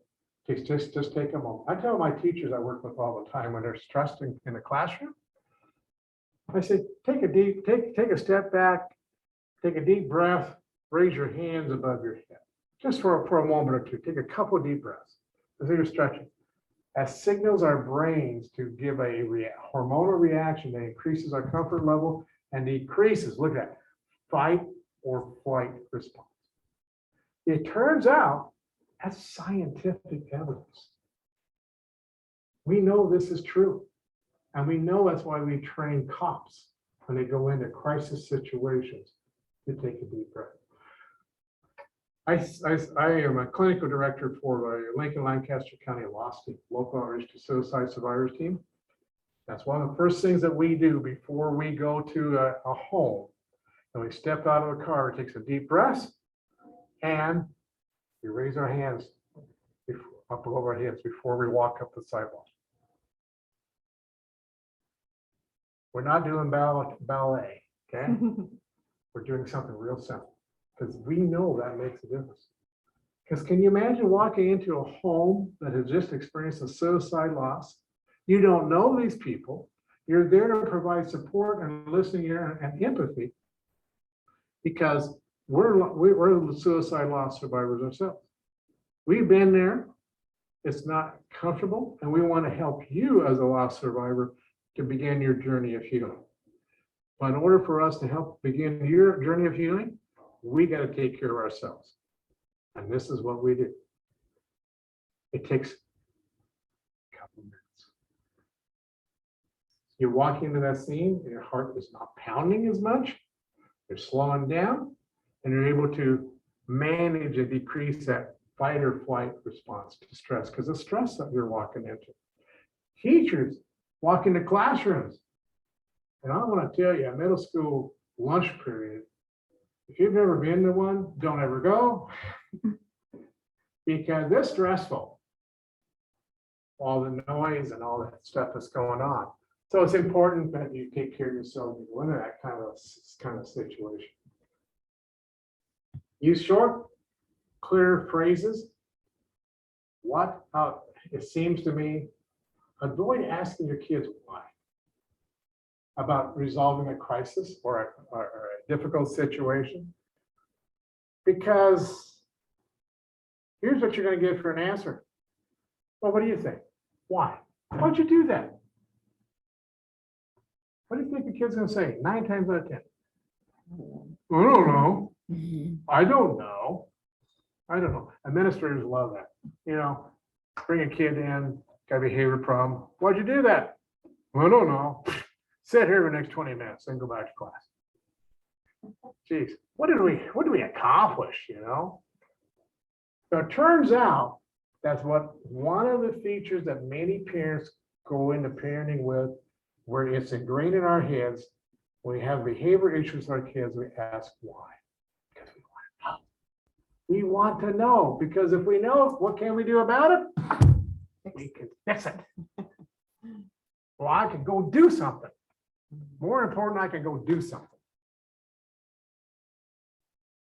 S1: just take a moment. I tell my teachers I work with all the time when they're stressed in the classroom, I say, take a step back, take a deep breath, raise your hands above your head. Just for a moment or two, take a couple of deep breaths as you're stretching. That signals our brains to give a hormonal reaction that increases our comfort level and decreases, look at that, fight or flight response. It turns out that's scientific evidence. We know this is true. And we know that's why we train cops when they go into crisis situations to take a deep breath. I am a clinical director for the Lincoln Lancaster County Loss Team, local outreach to suicide survivors team. That's one of the first things that we do before we go to a home. And we step out of the car, takes a deep breath, and we raise our hands up above our heads before we walk up the sidewalk. We're not doing ballet, okay? We're doing something real simple because we know that makes a difference. Because can you imagine walking into a home that has just experienced a suicide loss? You don't know these people. You're there to provide support and listening ear and empathy because we're the suicide loss survivors ourselves. We've been there. It's not comfortable, and we want to help you as a loss survivor to begin your journey of healing. But in order for us to help begin your journey of healing, we got to take care of ourselves. And this is what we do. It takes a couple minutes. You walk into that scene, and your heart is not pounding as much. You're slowing down, and you're able to manage and decrease that fight or flight response to stress, because the stress that you're walking into. Teachers walk into classrooms. And I want to tell you, a middle school lunch period, if you've never been to one, don't ever go because it's stressful. All the noise and all that stuff that's going on. So it's important that you take care of yourself when you go into that kind of situation. Use short, clear phrases. It seems to me, avoid asking your kids why about resolving a crisis or a difficult situation. Because here's what you're going to get for an answer. Well, what do you think? Why? Why'd you do that? What do you think the kid's going to say 9 times out of 10? I don't know. I don't know. I don't know. Administrators love that. You know, bring a kid in, got a behavior problem. Why'd you do that? I don't know. Sit here for the next 20 minutes and go back to class. Geez, what did we accomplish, you know? So it turns out that's what one of the features that many parents go into parenting with, where it's ingrained in our heads. When we have behavior issues with our kids, we ask why. Because we want to know. We want to know, because if we know, what can we do about it? We can fix it. Well, I can go do something. More important, I can go do something.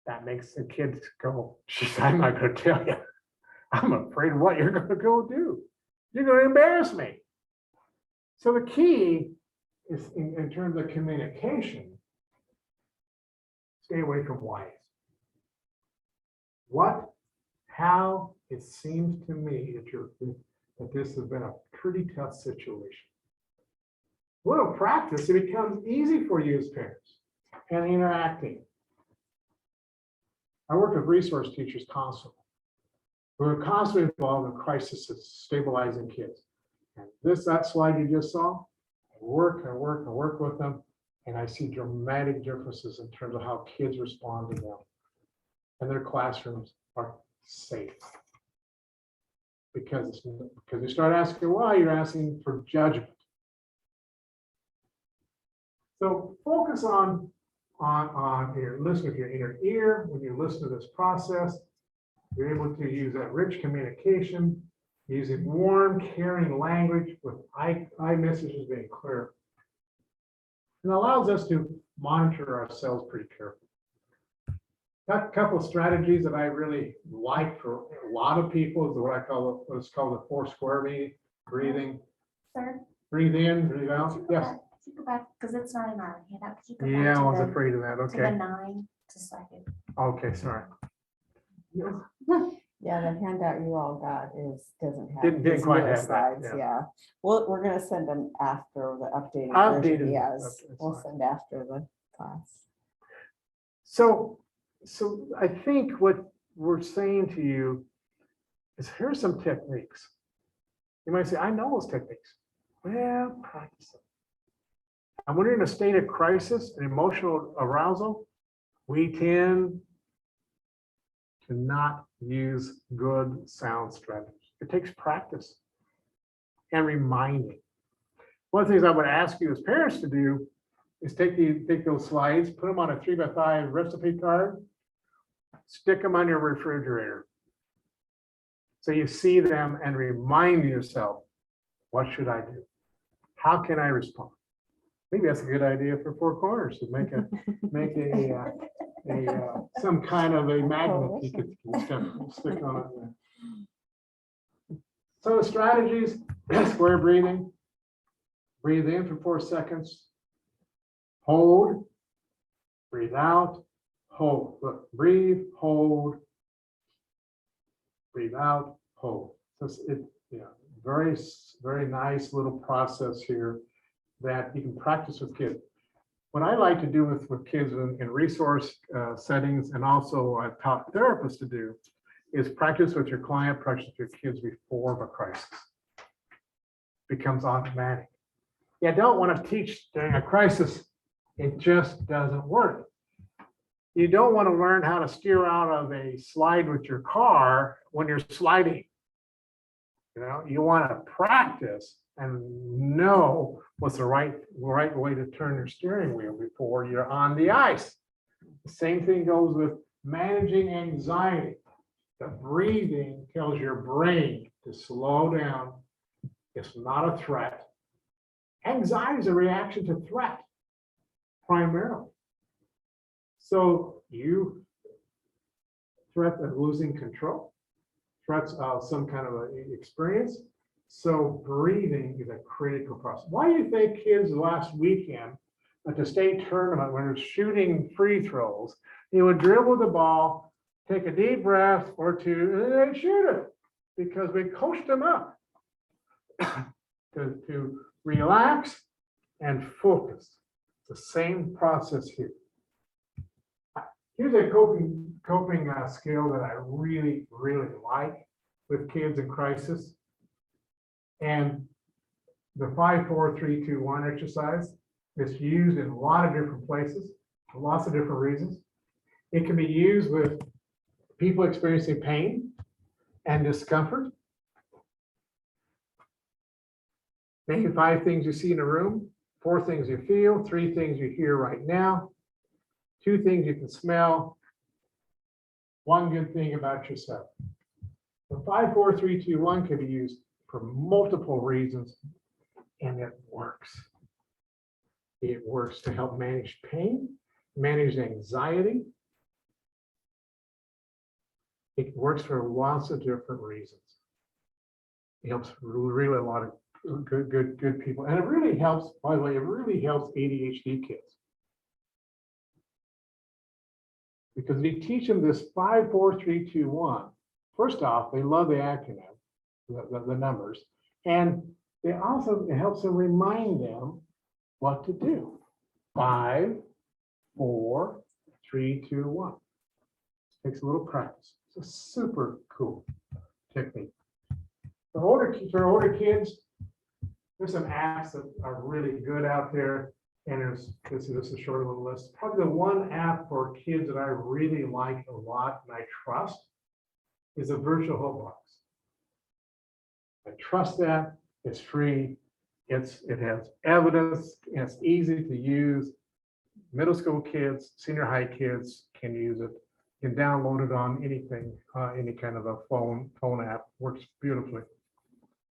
S1: That makes the kids go, geez, I'm not going to tell you. I'm afraid of what you're going to go do. You're going to embarrass me. So the key is in terms of communication, stay away from whys. How it seems to me that this has been a pretty tough situation. Little practice, it becomes easy for you as parents and interacting. I work with resource teachers constantly. We're constantly involved in crisis stabilizing kids. And that slide you just saw, I work with them, and I see dramatic differences in terms of how kids respond to them. And their classrooms are safe. Because you start asking why, you're asking for judgment. So focus on your listen with your inner ear. When you listen to this process, you're able to use that rich communication, using warm, caring language with I messages being clear. And allows us to monitor ourselves pretty carefully. Got a couple of strategies that I really like for a lot of people is what's called the 4 square breathing.
S2: Sir?
S1: Breathe in, breathe out. Yes.
S2: Keep it back, because it's not in our handout. Keep it
S1: Yeah,
S2: back
S1: I
S2: to
S1: was
S2: the-
S1: afraid of that.
S2: To the
S1: Okay.
S2: 9, just so I could.
S1: Okay, sorry.
S4: Yeah, the handout you all got doesn't have.
S1: Didn't
S4: these
S1: quite
S4: newer
S1: have that,
S4: slides,
S1: yeah.
S4: yeah. Well, we're gonna send them after the updated
S1: Updated,
S4: version, yes,
S1: okay, that's
S4: we'll
S1: fine.
S4: send after the class.
S1: So So I think what we're saying to you is here's some techniques. You might say, I know those techniques. Well, practice them. And when you're in a state of crisis and emotional arousal, we tend to not use good sound strategies. It takes practice and reminding. One of the things I would ask you as parents to do is take those slides, put them on a 3x5 recipe card, stick them on your refrigerator. So you see them and remind yourself, what should I do? How can I respond? Maybe that's a good idea for Four Corners to make some kind of a magnet you could stick on it. So the strategies, square breathing. Breathe in for 4 seconds. Hold. Breathe out. Hold. Look, breathe, hold. Breathe out, hold. So very, very nice little process here that you can practice with kids. What I like to do with kids in resource settings, and also I've taught therapists to do, is practice with your client, practice with your kids before a crisis. Becomes automatic. You don't want to teach during a crisis. It just doesn't work. You don't want to learn how to steer out of a slide with your car when you're sliding. You want to practice and know what's the right way to turn your steering wheel before you're on the ice. The same thing goes with managing anxiety. The breathing tells your brain to slow down. It's not a threat. Anxiety is a reaction to threat, primarily. So threat of losing control, threats of some kind of experience. So breathing is a critical process. Why do you think kids last weekend at the state tournament, when they're shooting free throws, they would dribble the ball, take a deep breath or two, and then they'd shoot it? Because we coached them up to relax and focus. It's the same process here. Here's a coping skill that I really, really like with kids in crisis. And the 5, 4, 3, 2, 1 exercise is used in a lot of different places, for lots of different reasons. It can be used with people experiencing pain and discomfort. Maybe 5 things you see in a room, 4 things you feel, 3 things you hear right now, 2 things you can smell, 1 good thing about yourself. The 5, 4, 3, 2, 1 can be used for multiple reasons, and it works. It works to help manage pain, manage anxiety. It works for lots of different reasons. It helps really a lot of good people. And it really helps, by the way, it really helps ADHD kids. Because if you teach them this 5, 4, 3, 2, 1, first off, they love the acronym, the numbers, and it helps them remind them what to do. 5, 4, 3, 2, 1. Takes a little practice. It's a super cool technique. For older kids, there's some apps that are really good out there. And this is a short little list. Probably the one app for kids that I really like a lot and I trust is a virtual home box. I trust that. It's free. It has evidence. And it's easy to use. Middle school kids, senior high kids can use it. You can download it on anything, any kind of a phone app. Works beautifully.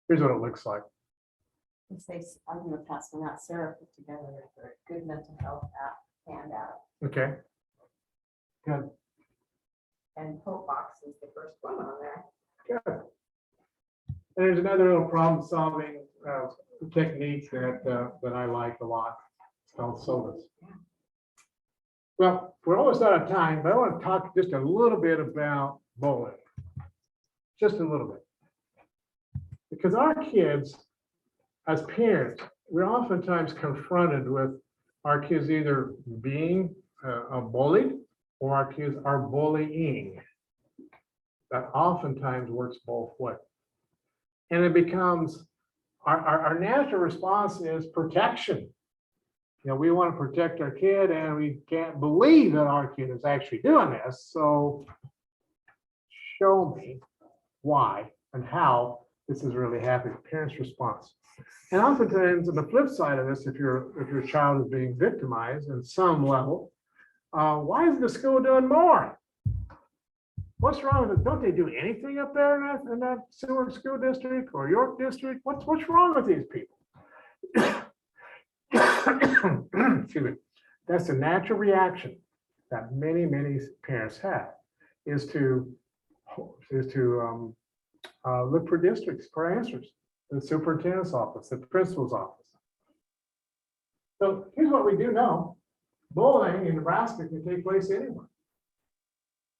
S1: Here's what it looks like.
S4: I'm going to pass one out. Sarah put together a good mental health app handout.
S1: Okay. Good.
S4: And Hope Box is the first one on there.
S1: Good. And there's another little problem-solving technique that I like a lot. It's called SOLAS. Well, we're almost out of time, but I want to talk just a little bit about bullying. Just a little bit. Because our kids, as parents, we're oftentimes confronted with our kids either being bullied or our kids are bullying. That oftentimes works both ways. And it becomes, our natural response is protection. You know, we want to protect our kid and we can't believe that our kid is actually doing this. So show me why and how this is really happening, parents' response. And oftentimes on the flip side of this, if your child is being victimized in some level, why isn't the school doing more? What's wrong with it? Don't they do anything up there in that Seward School District or York District? What's wrong with these people? Excuse me. That's a natural reaction that many parents have, is to look for districts for answers, the superintendent's office, the principal's office. So here's what we do know: bullying in Nebraska can take place anywhere.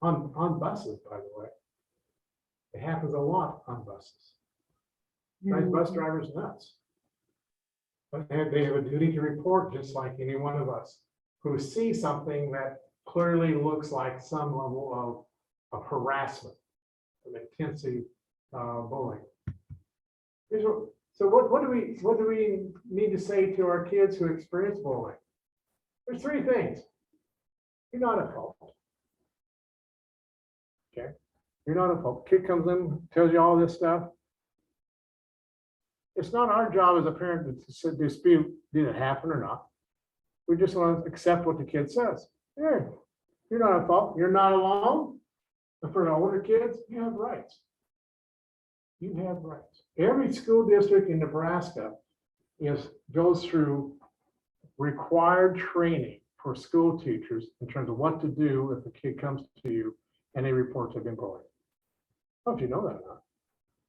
S1: On buses, by the way. It happens a lot on buses. Drive bus drivers nuts. But they have a duty to report, just like any one of us who see something that clearly looks like some level of harassment, of intensive bullying. So what do we need to say to our kids who experience bullying? There's three things. You're not at fault. Okay, you're not a fault. Kid comes in, tells you all this stuff. It's not our job as a parent to dispute did it happen or not. We just want to accept what the kid says. Yeah, you're not at fault. You're not alone. And for the older kids, you have rights. You have rights. Every school district in Nebraska goes through required training for school teachers in terms of what to do if a kid comes to you and they report to been bullied. I don't know if you know that or not.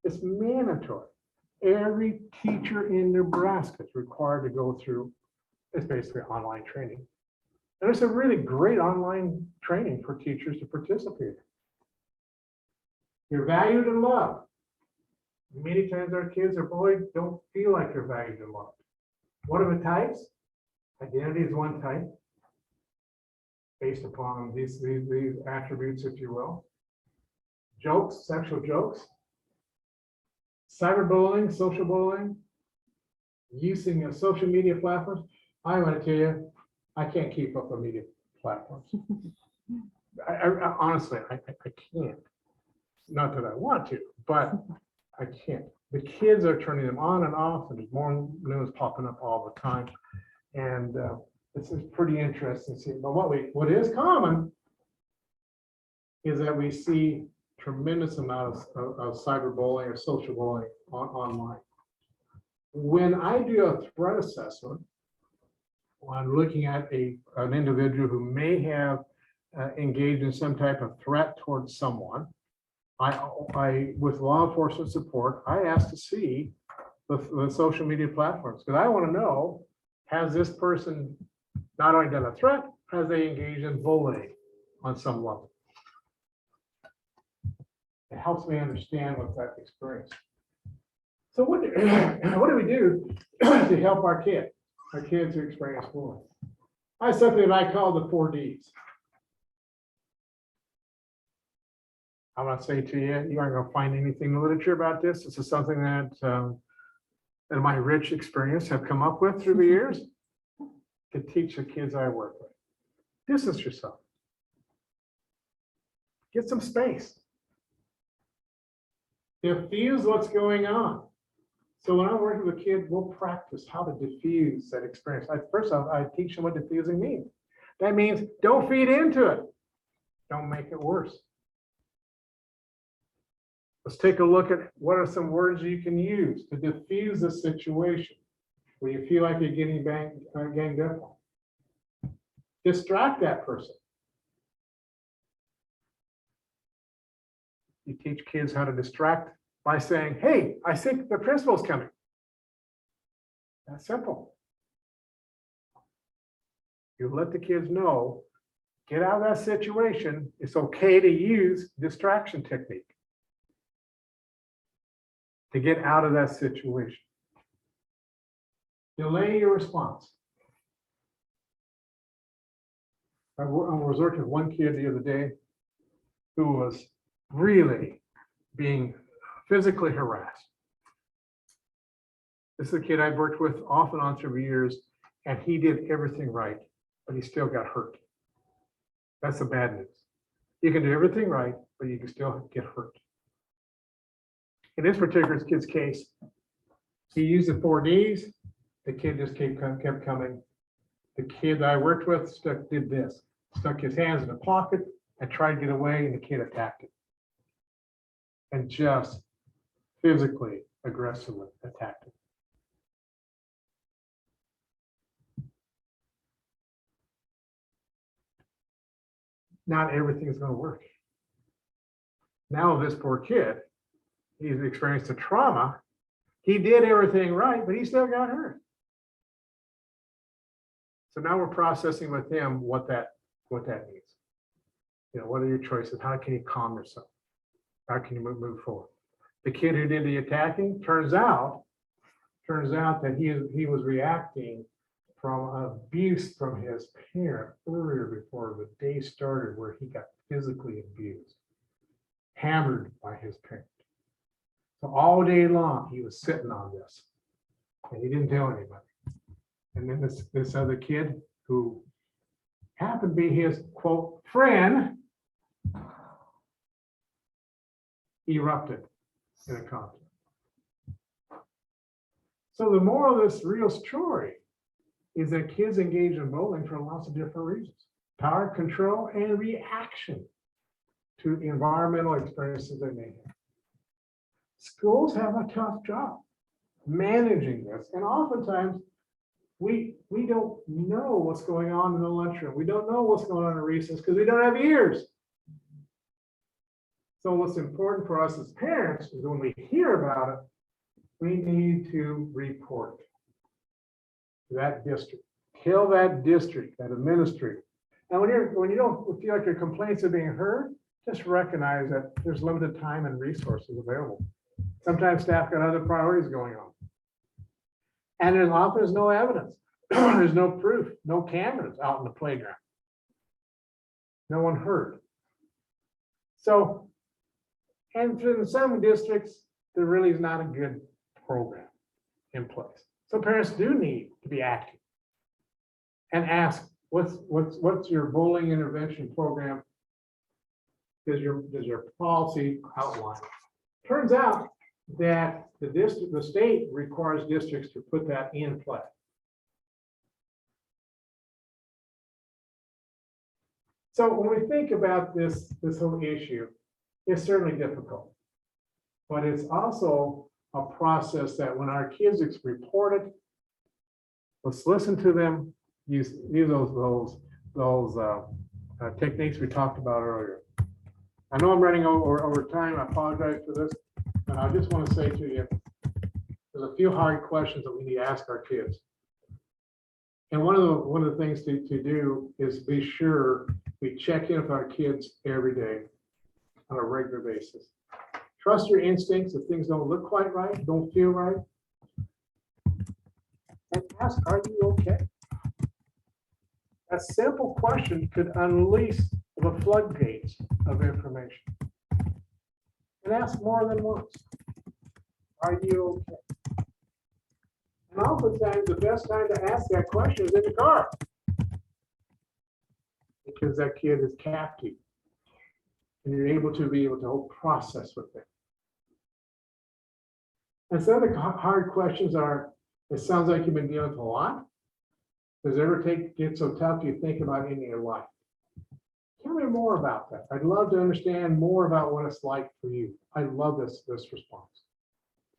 S1: It's mandatory. Every teacher in Nebraska is required to go through, it's basically online training. And it's a really great online training for teachers to participate in. You're valued and loved. Many times our kids are bullied, don't feel like they're valued and loved. What are the types? Identity is one type, based upon these attributes, if you will. Jokes, sexual jokes, cyberbullying, social bullying, using social media platforms. I want to tell you, I can't keep up with media platforms. Honestly, I can't. Not that I want to, but I can't. The kids are turning them on and off, and there's more news popping up all the time. And this is pretty interesting to see. But what is common is that we see tremendous amount of cyberbullying or social bullying online. When I do a threat assessment, I'm looking at an individual who may have engaged in some type of threat towards someone. I with law enforcement support, I ask to see the social media platforms, because I want to know, has this person not only done a threat, has they engaged in bullying on some level? It helps me understand what that experience. So what do we do to help our kids who experience bullying? I have something that I call the 4 Ds. I want to say to you, you aren't going to find anything in the literature about this. This is something that in my rich experience have come up with through the years to teach the kids I work with. Distance yourself. Get some space. Diffuse what's going on. So when I'm working with a kid, we'll practice how to diffuse that experience. First off, I teach them what diffusing means. That means don't feed into it. Don't make it worse. Let's take a look at what are some words you can use to diffuse a situation where you feel like you're getting ganged up on. Distract that person. You teach kids how to distract by saying, hey, I think the principal's coming. That's simple. You let the kids know, get out of that situation. It's okay to use distraction technique to get out of that situation. Delay your response. was working with one kid the other day who was really being physically harassed. This is a kid I've worked with off and on through years, and he did everything right, but he still got hurt. That's the bad news. You can do everything right, but you can still get hurt. In this particular kid's case, he used the 4 Ds. The kid just kept coming. The kid that I worked with did this, stuck his hands in the pocket and tried to get away, and the kid attacked him. And just physically, aggressively attacked him. Not everything is going to work. Now this poor kid, he's experienced a trauma. He did everything right, but he still got hurt. So now we're processing with him what that means. You know, what are your choices? How can you calm yourself? How can you move forward? The kid who did the attacking, turns out that he was reacting from abuse from his parent earlier before the day started, where he got physically abused, hammered by his parent. So all day long he was sitting on this, and he didn't tell anybody. And then this other kid who happened to be his quote friend erupted in a conflict. So the moral of this real story is that kids engage in bullying for lots of different reasons: power, control, and reaction to environmental experiences they may have. Schools have a tough job managing this, and oftentimes we don't know what's going on in the lunchroom. We don't know what's going on in recess because we don't have ears. So what's important for us as parents is when we hear about it, we need to report to that district. Tell that district, that administrator. And when you don't feel like your complaints are being heard, just recognize that there's limited time and resources available. Sometimes staff got other priorities going on. And there's often no evidence. There's no proof, no cameras out in the playground. No one heard. So, and in some districts, there really is not a good program in place. So parents do need to be active and ask, what's your bullying intervention program? Does your policy outline? Turns out that the state requires districts to put that in play. So when we think about this whole issue, it's certainly difficult, but it's also a process that when our kids report it, let's listen to them, use those techniques we talked about earlier. I know I'm running over time. I apologize for this, but I just want to say to you, there's a few hard questions that we need to ask our kids. And one of the things to do is be sure we check in with our kids every day on a regular basis. Trust your instincts. If things don't look quite right, don't feel right, and ask, are you okay? A simple question could unleash the floodgates of information. And ask more than once, are you okay? And oftentimes the best time to ask that question is in the car, because that kid is captive and you're able to process with them. And some of the hard questions are, it sounds like you've been dealing with a lot. Does it ever get so tough you think about ending your life? Tell me more about that. I'd love to understand more about what it's like for you. I love this response.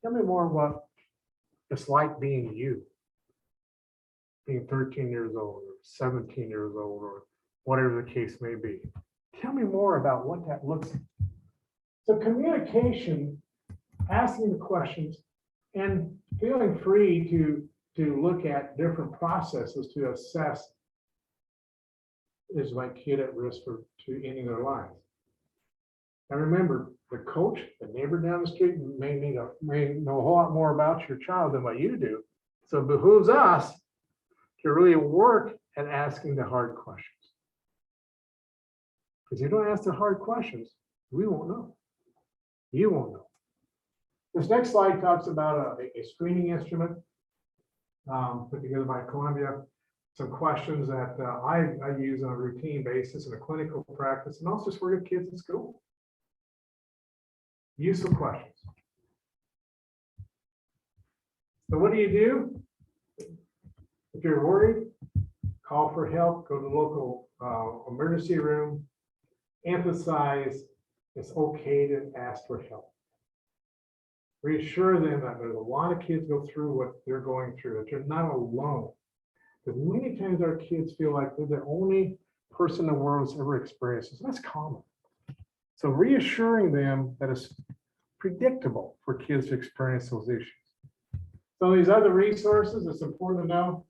S1: Tell me more about it's like being you, being 13 years old or 17 years old or whatever the case may be. Tell me more about what that looks like. So communication, asking the questions, and feeling free to look at different processes to assess, is my kid at risk to ending their lives? And remember, the coach, the neighbor down the street may know a whole lot more about your child than what you do. So it behooves us to really work at asking the hard questions. Because you don't ask the hard questions, we won't know. You won't know. This next slide talks about a screening instrument put together by Columbia. Some questions that I use on a routine basis in a clinical practice and also just work with kids in school. Useful questions. So what do you do? If you're worried, call for help, go to the local emergency room. Emphasize it's okay to ask for help. Reassure them that there's a lot of kids go through what they're going through, that you're not alone. Because many times our kids feel like they're the only person in the world that's ever experienced this. That's common. So reassuring them that it's predictable for kids to experience those issues. Some of these other resources, it's important to know.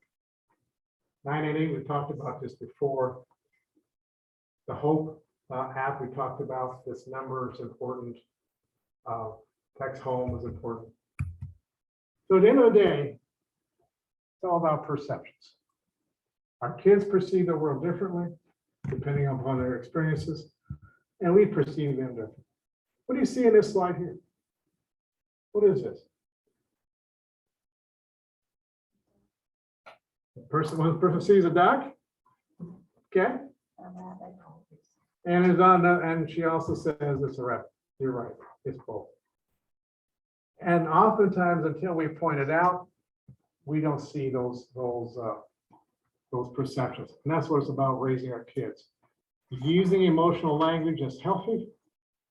S1: 988, we talked about this before. The HOPE app, we talked about this number is important. Text home is important. So at the end of the day, it's all about perceptions. Our kids perceive the world differently, depending upon their experiences, and we perceive them differently. What do you see in this slide here? What is this? One person sees a duck. Okay.
S2: A rabbit.
S1: And is on the, and she also says it's a rabbit. You're right. It's both. And oftentimes, until we point it out, we don't see those perceptions. And that's what it's about, raising our kids. Using emotional language is healthy,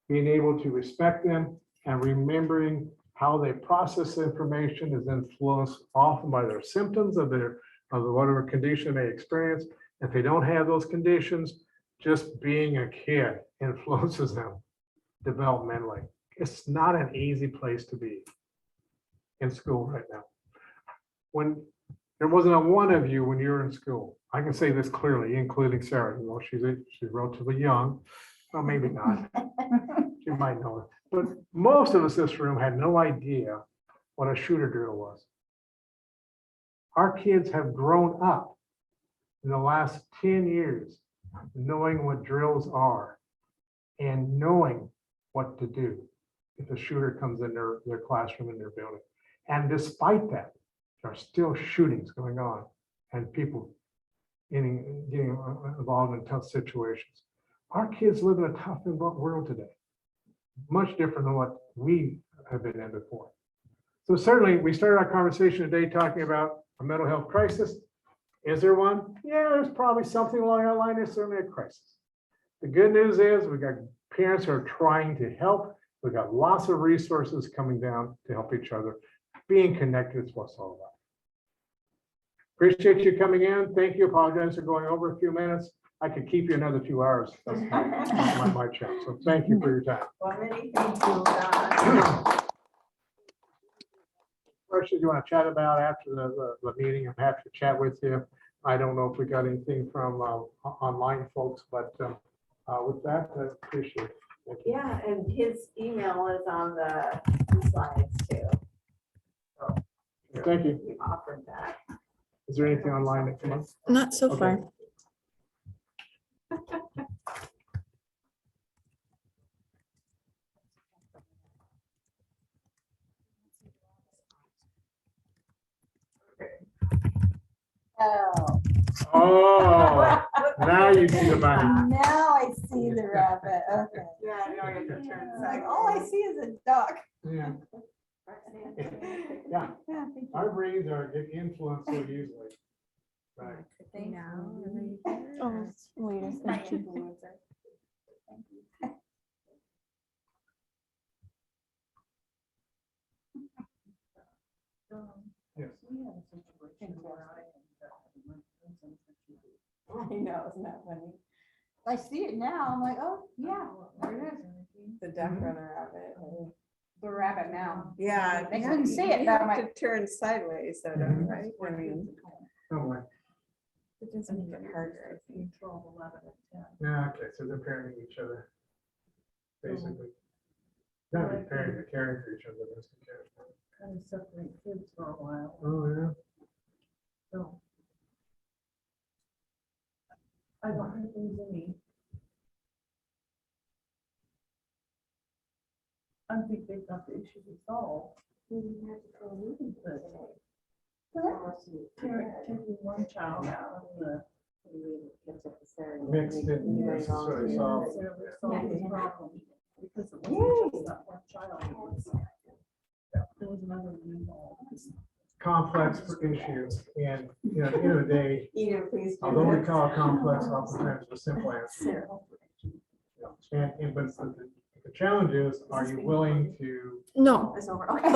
S1: being able to respect them and remembering how they process information is influenced often by their symptoms of whatever condition they experience. If they don't have those conditions, just being a kid influences them developmentally. It's not an easy place to be in school right now. When there wasn't a one of you when you were in school, I can say this clearly, including Sarah. You know, she's relatively young. Well, maybe not. She might know it. But most of us in this room had no idea what a shooter drill was. Our kids have grown up in the last 10 years knowing what drills are and knowing what to do if a shooter comes in their classroom in their building. And despite that, there are still shootings going on and people getting involved in tough situations. Our kids live in a tough world today, much different than what we have been in before. So certainly we started our conversation today talking about a mental health crisis. Is there one? Yeah, there's probably something along that line. There's certainly a crisis. The good news is we got parents who are trying to help. We've got lots of resources coming down to help each other. Being connected is what it's all about. Appreciate you coming in. Thank you. Apologize for going over a few minutes. I could keep you another 2 hours. That's my job. So thank you for your time.
S4: Well, many thank you, Don.
S1: Questions you want to chat about after the meeting? I'm happy to chat with you. I don't know if we got anything from online folks, but with that, I appreciate it. Thank you.
S4: Yeah, and his email is on the slides too. So
S1: Thank you.
S4: we offered that.
S1: Is there anything online that came up?
S5: Not so
S1: Okay.
S5: far.
S2: Oh,
S1: Oh, now you see the money.
S2: now I see the rabbit. Okay.
S4: Yeah, I know, you have to turn
S2: It's like, all I see is a duck.
S1: Yeah,
S4: sideways.
S1: yeah.
S2: Yeah, thank you.
S1: Our brains are get influenced so easily. Right.
S2: Thanks.
S5: Oh, later.
S2: He's my
S5: Thank you.
S2: influencer. Thank you.
S1: Yes.
S3: We had a situation where I
S4: I know, isn't that funny?
S2: I see it now. I'm like, oh, yeah, there it is.
S4: The duck or the rabbit.
S2: The rabbit now.
S4: Yeah.
S2: They couldn't see it, but I'm
S4: have
S2: like,
S4: to turn sideways, so
S1: Mhm.
S4: right? I mean,
S1: Oh, boy.
S4: it doesn't make it harder, I think.
S3: 12, 11, and 10.
S1: Yeah, okay, so they're parenting each other. Basically. Not be parenting, they're caring for each other. That's the care.
S3: Kind of separate kids for a while.
S1: Oh, yeah.
S3: So I don't think there's any think they've got the issue resolved. Taking one child out of the.
S1: Mixed in, necessarily solved.
S3: necessarily solve the problem, because it wasn't just that one child. There was another one involved.
S1: Complex issues, and, you know, at the end of the day,
S4: Either, please. do
S1: although we
S4: that.
S1: call it complex, oftentimes the simple answer.
S4: Sarah.
S1: And, but the challenge is, are you willing to
S5: No.
S4: It's over, okay.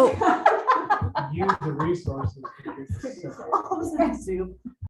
S1: use the resources to get this simple?
S4: Oh, Zoom.